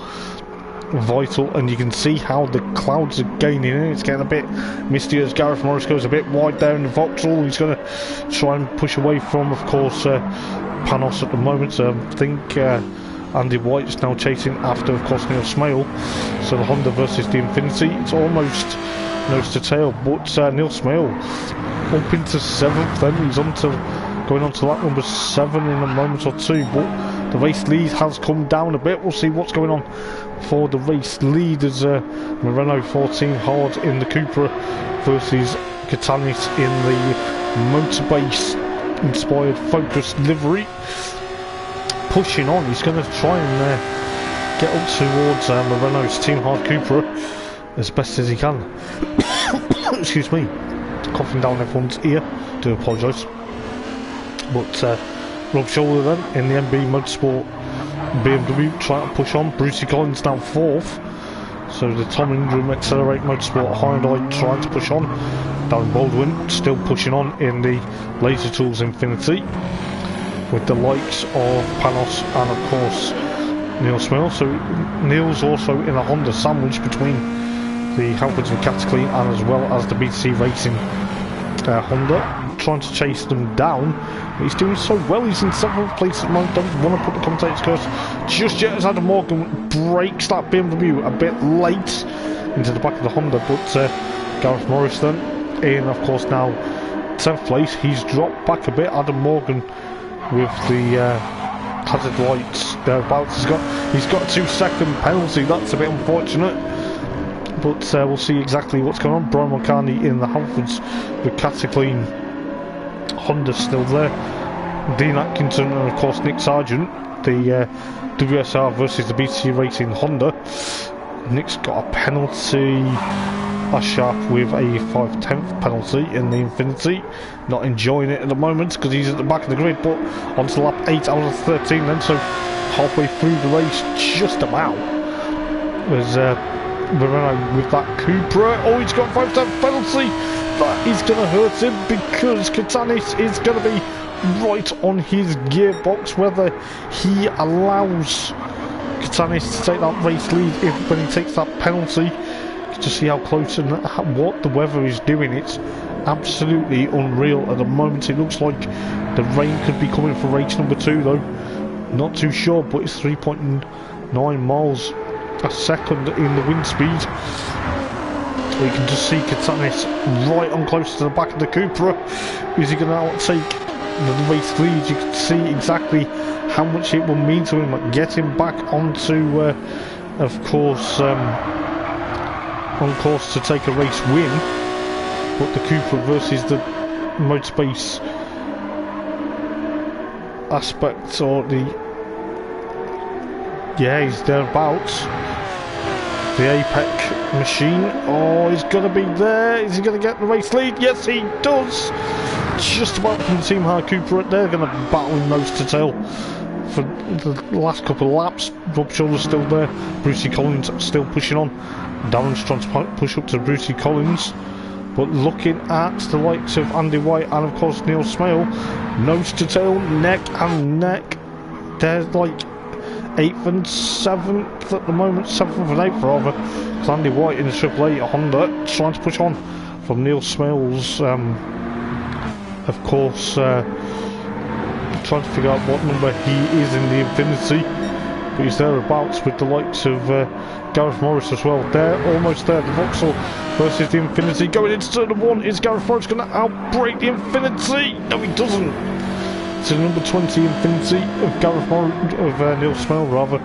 vital, and you can see how the clouds are gaining in. It's getting a bit misty as Gareth Morris goes a bit wide there in the Vauxhall. He's going to try and push away from, of course, Panos at the moment. I think Andy White's now chasing after, of course, Neil Smale. So the Honda versus the Infinity, it's almost nose to tail, but Neil Smale up into 7th then. He's going on to lap number 7 in a moment or two, but the race lead has come down a bit. We'll see what's going on for the race lead, as Moreno 14 hard in the Cupra versus Katanis in the Motorbase inspired Focus livery. Pushing on, he's going to try and get up towards Moreno's Team Hard Cupra as best as he can. Excuse me, coughing down everyone's ear, do apologise. But Rob Shoulder then in the MB Motorsport BMW trying to push on. Brucey Collins now 4th. So the Tom Ingram Accelerate Motorsport Hyundai trying to push on. Darren Baldwin still pushing on in the Laser Tools Infinity, with the likes of Panos and of course Neil Smale. So Neil's also in a Honda sandwich between the Halfords and Cataclean and as well as the BTC Racing Honda, trying to chase them down. He's doing so well. He's in 7th place at the moment. Don't want to put the commentator's curse just yet, as Adam Morgan breaks that BMW a bit late into the back of the Honda. But Gareth Morris then in, of course, now 10th place. He's dropped back a bit. Adam Morgan with the hazard lights thereabouts. He's got a 2-second penalty. That's a bit unfortunate, but we'll see exactly what's going on. Brian Mulcahy in the Halfords with Cataclean Honda still there. Dean Atkinson and of course Nick Sargent, the WSR versus the BTC Racing Honda. Nick's got a penalty. Asharp with a 5/10 penalty in the Infinity, not enjoying it at the moment because he's at the back of the grid, but onto lap 8 out of 13 then, so halfway through the race just about. There's Moreno with that Cupra. Oh, he's got a 5/10 penalty. That is going to hurt him because Katanis is going to be right on his gearbox, whether he allows Katanis to take that race lead when he takes that penalty. To see how close and what the weather is doing, it's absolutely unreal at the moment. It looks like the rain could be coming for race number 2 though. Not too sure, but it's 3.9 miles a second in the wind speed. You can just see Katanis right on close to the back of the Cupra. Is he going to outtake the race lead? You can see exactly how much it will mean to him, like getting back onto, of course, on course to take a race win. But the Cupra versus the Motorspace aspect, or the, yeah, he's thereabouts. The APEC machine. Oh, he's going to be there. Is he going to get the race lead? Yes, he does. Just about from Team Hard Cooper. They're going to battle nose to tail for the last couple of laps. Rob Shuller's still there. Brucey Collins still pushing on. Darren's trying to push up to Brucey Collins. But looking at the likes of Andy White and of course Neil Smale, nose to tail, neck and neck. They're like 8th and 7th at the moment, 7th and 8th rather. It's Andy White in the AAA Honda trying to push on from Neil Smales, of course, trying to figure out what number he is in the Infinity, but he's thereabouts with the likes of Gareth Morris as well. They're almost there. The Vauxhall versus the Infinity going into turn 1. Is Gareth Morris going to outbreak the Infinity? No, he doesn't. To the number 20 Infinity of Gareth Morris, of Neil Smell rather,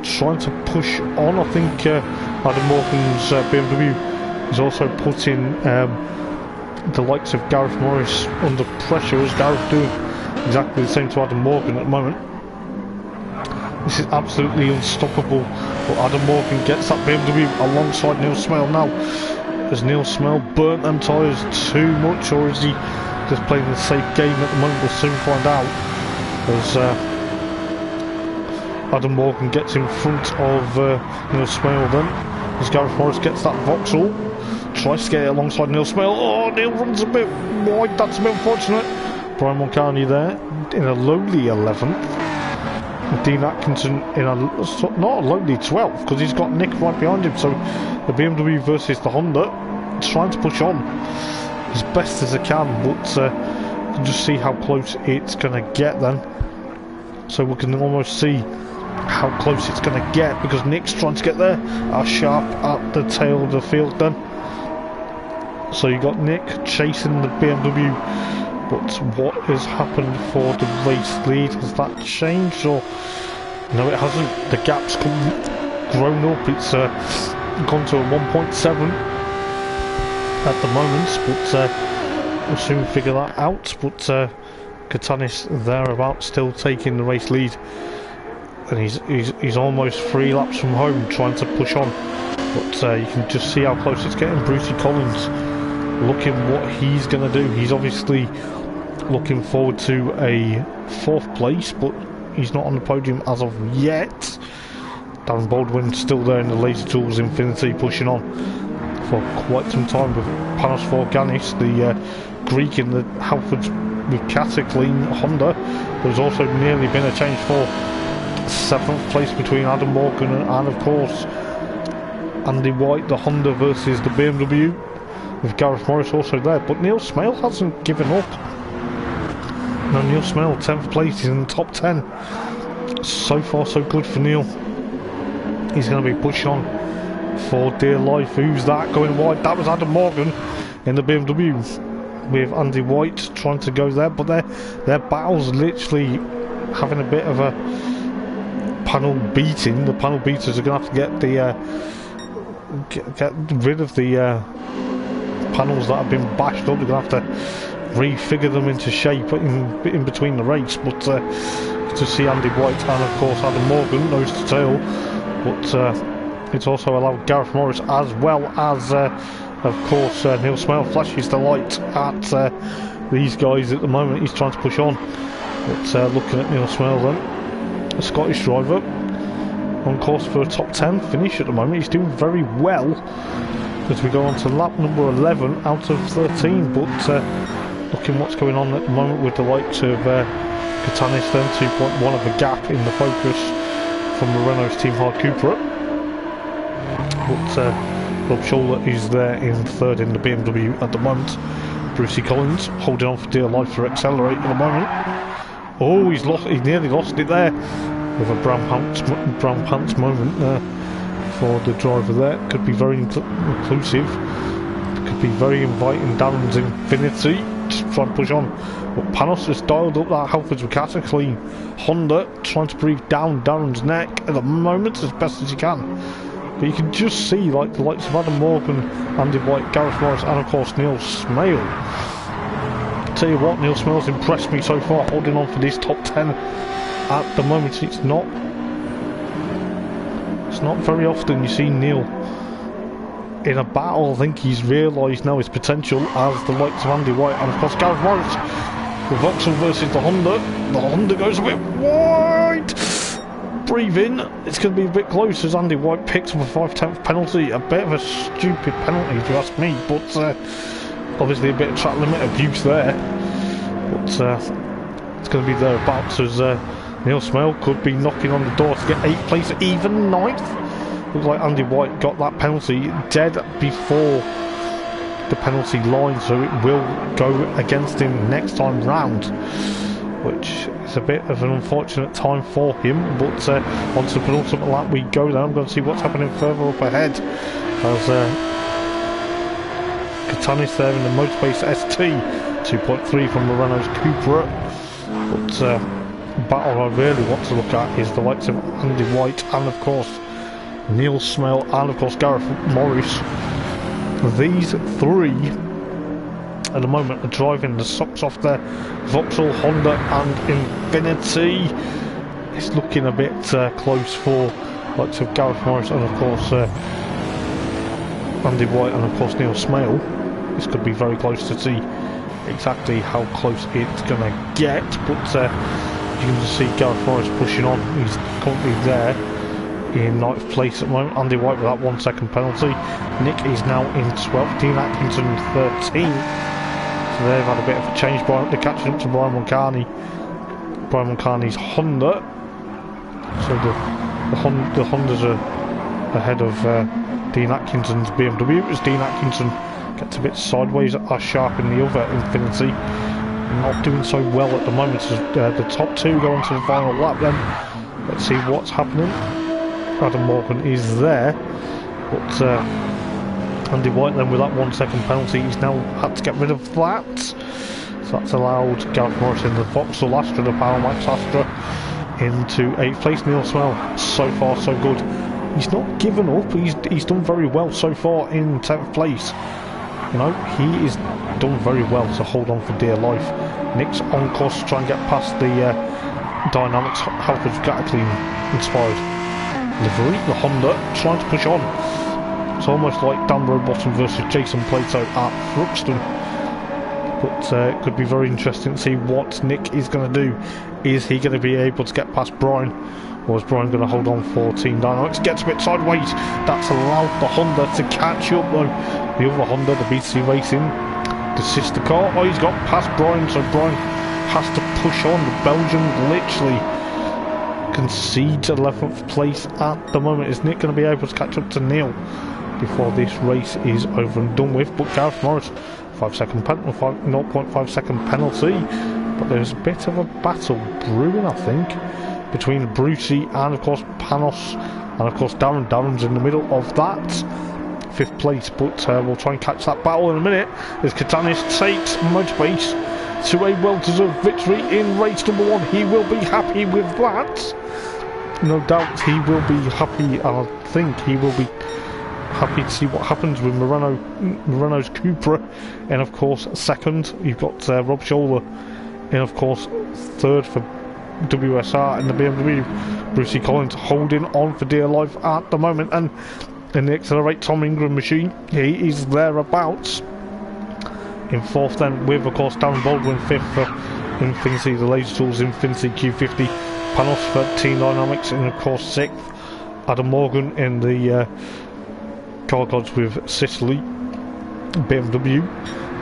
trying to push on. I think Adam Morgan's BMW is also putting the likes of Gareth Morris under pressure, as Gareth doing exactly the same to Adam Morgan at the moment. This is absolutely unstoppable, but Adam Morgan gets that BMW alongside Neil Smell now. Has Neil Smell burnt them tyres too much, or is he just playing the safe game at the moment? We'll soon find out, as Adam Morgan gets in front of Neil Smale then, as Gareth Morris gets that Vauxhall, tries to get it alongside Neil Smale. Oh, Neil runs a bit wide, that's a bit unfortunate. Brian Moncani there in a lowly 11th. Dean Atkinson in a, not a lowly 12th, because he's got Nick right behind him. So the BMW versus the Honda, trying to push on as best as they can, but you can just see how close it's going to get then. So we can almost see how close it's going to get, because Nick's trying to get there, sharp at the tail of the field then. So you got Nick chasing the BMW, but what has happened for the race lead? Has that changed, or no, it hasn't? The gap's grown up. It's gone to a 1.7 at the moment, but we'll soon figure that out. But Katanis thereabout still taking the race lead, and he's almost 3 laps from home trying to push on. But you can just see how close it's getting. Brucey Collins looking what he's going to do. He's obviously looking forward to a 4th place, but he's not on the podium as of yet. Darren Baldwin still there in the Laser Tools Infinity, pushing on for quite some time with Panos Forganis, the Greek in the Halfords with Cataclean Honda. There's also nearly been a change for 7th place between Adam Morgan and of course Andy White, the Honda versus the BMW, with Gareth Morris also there. But Neil Smale hasn't given up. No, Neil Smale, 10th place, he's in the top 10. So far so good for Neil. He's going to be pushed on for dear life. Who's that going wide? That was Adam Morgan in the BMW, with Andy White trying to go there, but their battle's literally having a bit of a panel beating. The panel beaters are going to have to get the get rid of the panels that have been bashed up. They're going to have to refigure them into shape in between the race. But to see Andy White and of course Adam Morgan nose to tail, but it's also allowed Gareth Morris as well as of course Neil Smale flashes the light at these guys at the moment. He's trying to push on, but looking at Neil Smale then, a Scottish driver on course for a top 10 finish at the moment. He's doing very well as we go on to lap number 11 out of 13, but looking what's going on at the moment with the likes of Katanis then, 2.1 of a gap in the focus from the Renault's Team Hard Cupra. But Rob Schuller is there in 3rd in the BMW at the moment. Brucey Collins holding on for dear life for Accelerate at the moment. Oh, he's nearly lost it there with a brown pants moment there for the driver there. Could be very inclusive. Could be very inviting. Darren's Infinity just trying to push on, but Panos has dialed up that Halfords Mikasa clean. Honda trying to breathe down Darren's neck at the moment as best as he can. But you can just see like the likes of Adam Morgan, Andy White, Gareth Morris, and of course Neil Smale. Tell you what, Neil Smale's impressed me so far, holding on for this top 10 at the moment. It's not very often you see Neil in a battle. I think he's realised now his potential as the likes of Andy White and of course Gareth Morris. The Vauxhall versus the Honda. The Honda goes a bit wide. Breathe in. It's going to be a bit close as Andy White picks up a 5/10 penalty. A bit of a stupid penalty if you ask me, but obviously a bit of track limit abuse there. But it's going to be thereabouts as Neil Smale could be knocking on the door to get 8th place, even 9th. Looks like Andy White got that penalty dead before the penalty line, so it will go against him next time round, which is a bit of an unfortunate time for him. But onto the penultimate lap we go then. I'm going to see what's happening further up ahead as Katanis there in the Motorspace ST, 2.3 from the Renault's Cupra. But battle I really want to look at is the likes of Andy White and of course Neil Smale and of course Gareth Morris. These three at the moment are driving the socks off their Vauxhall, Honda and Infinity. It's looking a bit close for likes of Gareth Morris and of course Andy White and of course Neil Smale. This could be very close to see exactly how close it's going to get, but you can just see Gareth Morris pushing on. He's currently there in 9th place at the moment. Andy White with that 1 second penalty. Nick is now in 12th. Dean Atkinson 13th. So they've had a bit of a change. They're catching up to Brian Mulcahy. Brian Mulcahy's Honda. So the Hondas are ahead of Dean Atkinson's BMW as Dean Atkinson gets a bit sideways as Sharp in the other Infinity. Not doing so well at the moment as the top two go on to the final lap then. Let's see what's happening. Adam Morgan is there, but Andy White then with that 1 second penalty, he's now had to get rid of that. So that's allowed Gareth Morris in the Vauxhall Astra, the Power Max Astra, into 8th place. Neil Smale, so far so good. He's not given up, he's done very well so far in 10th place. You know, he is done very well to hold on for dear life. Nick's on course to try and get past the Dynamics Halfords Gataclean inspired livery. The Honda trying to push on. It's almost like Dan Rowbottom versus Jason Plato at Thruxton. But it could be very interesting to see what Nick is going to do. Is he going to be able to get past Brian? Or is Brian going to hold on for Team Dynamics? Gets a bit sideways. That's allowed the Honda to catch up though. The other Honda, the BTCC Racing, the sister car. Oh, he's got past Brian, so Brian has to push on. The Belgian literally concedes 11th place at the moment. Is Nick going to be able to catch up to Neil before this race is over and done with? But Gareth Morris, 0.5 second penalty. But there's a bit of a battle brewing, I think, between Brucey and of course Panos and of course Darren. Darren's in the middle of that 5th place, but we'll try and catch that battle in a minute as Katanis takes Motorbase to a well-deserved victory in race number 1. He will be happy with that. No doubt he will be happy. I think he will be happy to see what happens with Renault's Cupra. And of course 2nd you've got Rob Scholler, and of course 3rd for WSR in the BMW. Brucey Collins holding on for dear life at the moment, and in the Accelerate Tom Ingram machine he is thereabouts in 4th then, with of course Darren Baldwin 5th for Infinity, the Laser Tools Infinity Q50. Panos for Team Dynamics, and of course 6th Adam Morgan in the Car Gods with Sicily BMW.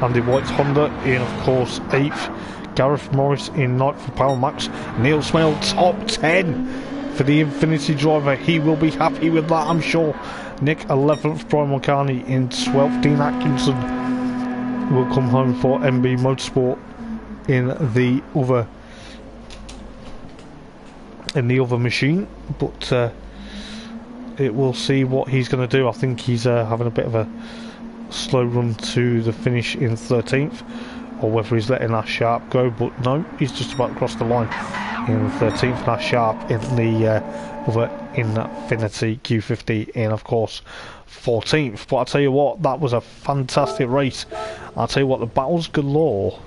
Andy White's Honda in of course 8th. Gareth Morris in 9th for Power Max. Neil Smale top 10 for the Infinity driver. He will be happy with that, I'm sure. Nick 11th, Brian Mulcahy in 12th. Dean Atkinson will come home for MB Motorsport in the other in the other machine, but it will see what he's going to do. I think he's having a bit of a slow run to the finish in 13th, or whether he's letting that Sharp go, but no, he's just about to cross the line in 13th. That Sharp in the other Infinity Q50 in, of course, 14th. But I'll tell you what, that was a fantastic race. I'll tell you what, the battles galore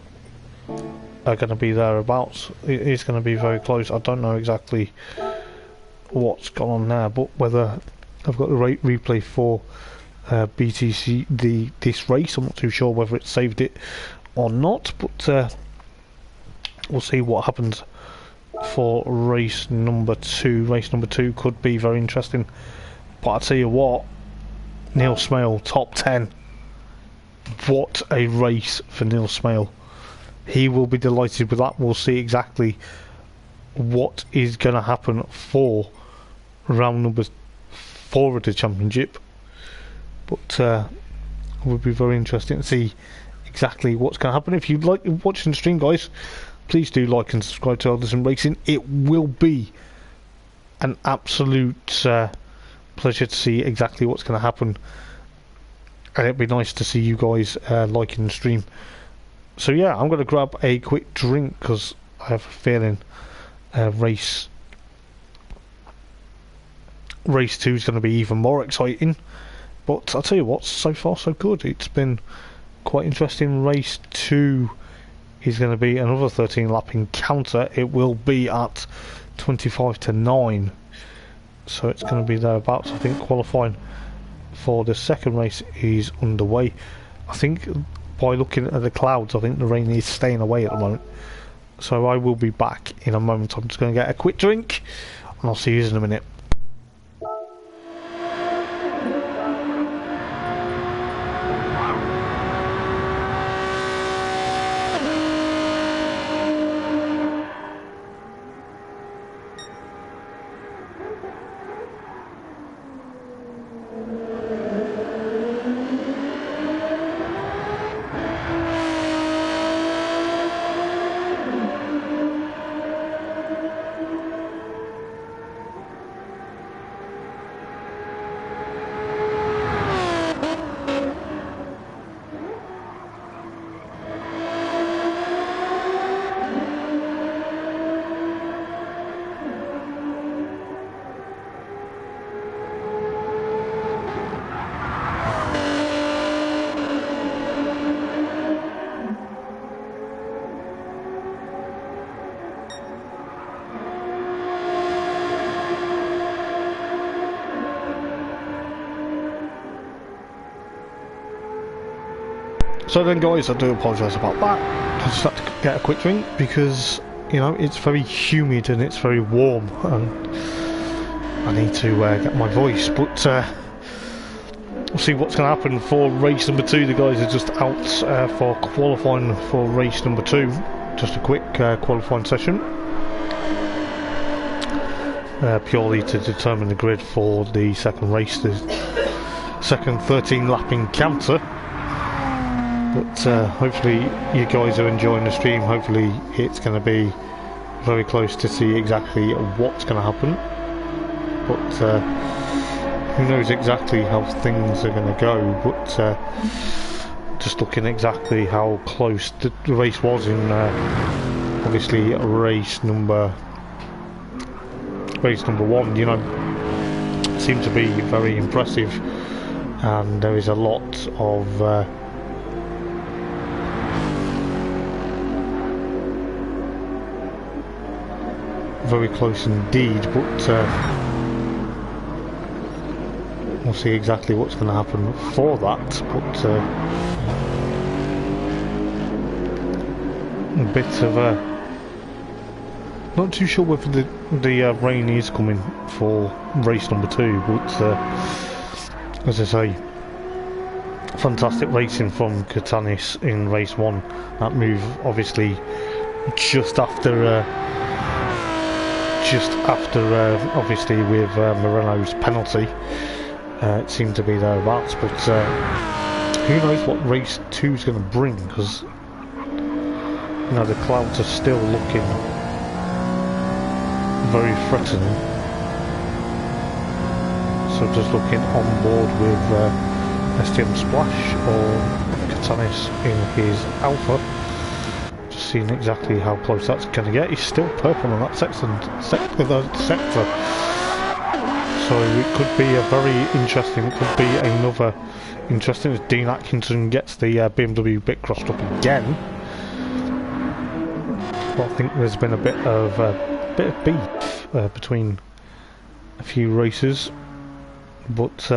are going to be thereabouts. It is going to be very close. I don't know exactly what's gone on there, but whether I've got the replay for BTC this race, I'm not too sure whether it saved it or not, but we'll see what happens for race number 2. Race number 2 could be very interesting, but I'll tell you what, Neil Smale, top 10. What a race for Neil Smale. He will be delighted with that. We'll see exactly what is going to happen for round number 4 of the championship, but it will be very interesting to see exactly what's going to happen. If you like watching the stream, guys, please do like and subscribe to Eldar Racing. It will be an absolute pleasure to see exactly what's going to happen, and it'd be nice to see you guys liking the stream. So yeah, I'm going to grab a quick drink because I have a feeling race 2 is going to be even more exciting. But I'll tell you what, so far so good. It's been quite interesting. Race 2 is going to be another 13 lap encounter. It will be at 25 to 9, so it's going to be thereabouts. I think qualifying for the second race is underway. I think by looking at the clouds, I think the rain is staying away at the moment, so I will be back in a moment. I'm just going to get a quick drink and I'll see you in a minute. So then, guys, I do apologise about that. I just had to get a quick drink because, you know, it's very humid and it's very warm and I need to get my voice. But we'll see what's going to happen for race number 2. The guys are just out for qualifying for race number 2. Just a quick qualifying session. Purely to determine the grid for the second race, the second 13 lap encounter. But hopefully you guys are enjoying the stream. Hopefully it's going to be very close to see exactly what's going to happen. But who knows exactly how things are going to go. But just looking exactly how close the race was in obviously race number 1, you know, seemed to be very impressive, and there is a lot of very close indeed, but we'll see exactly what's going to happen for that. But a bit of a not too sure whether the rain is coming for race number 2, but as I say, fantastic racing from Katanis in race 1. That move obviously just after obviously with Moreno's penalty, it seemed to be thereabouts, but who knows what race 2 is going to bring, because you know the clouds are still looking very threatening. So just looking on board with STM Splash or Katanis in his Alpha. Just seeing exactly how close that's going to get. He's still purple on that sector. So it could be a very interesting, it could be another interesting as Dean Atkinson gets the BMW bit crossed up again. But I think there's been a bit of beef between a few racers, but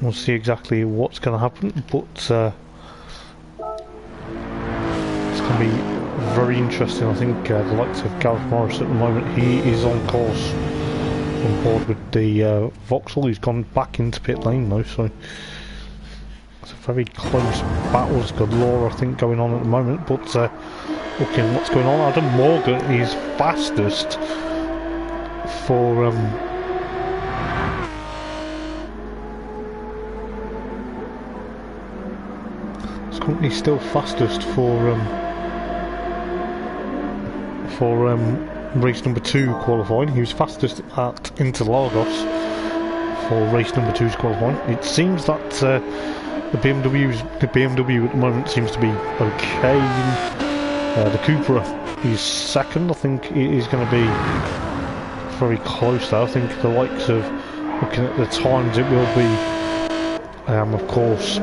we'll see exactly what's going to happen. But it's going to be very interesting. I think the likes of Gareth Morris at the moment, he is on course on board with the Vauxhall. He's gone back into pit lane though, so it's a very close battles galore I think going on at the moment. But looking what's going on, Adam Morgan is fastest for it's currently still fastest for race number 2 qualifying. He was fastest at Interlagos for race number 2's qualifying. It seems that the BMW at the moment seems to be okay. The Cupra is second. I think it is going to be very close there. I think the likes of, looking at the times, it will be of course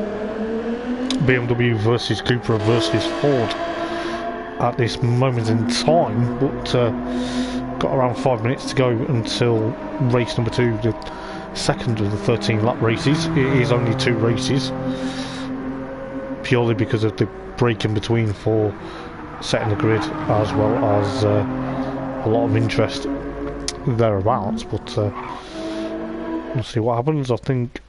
BMW versus Cupra versus Ford at this moment in time, but got around 5 minutes to go until race number 2, the second of the 13 lap races. It is only 2 races, purely because of the break in between for setting the grid, as well as a lot of interest thereabouts. But we'll see what happens. I think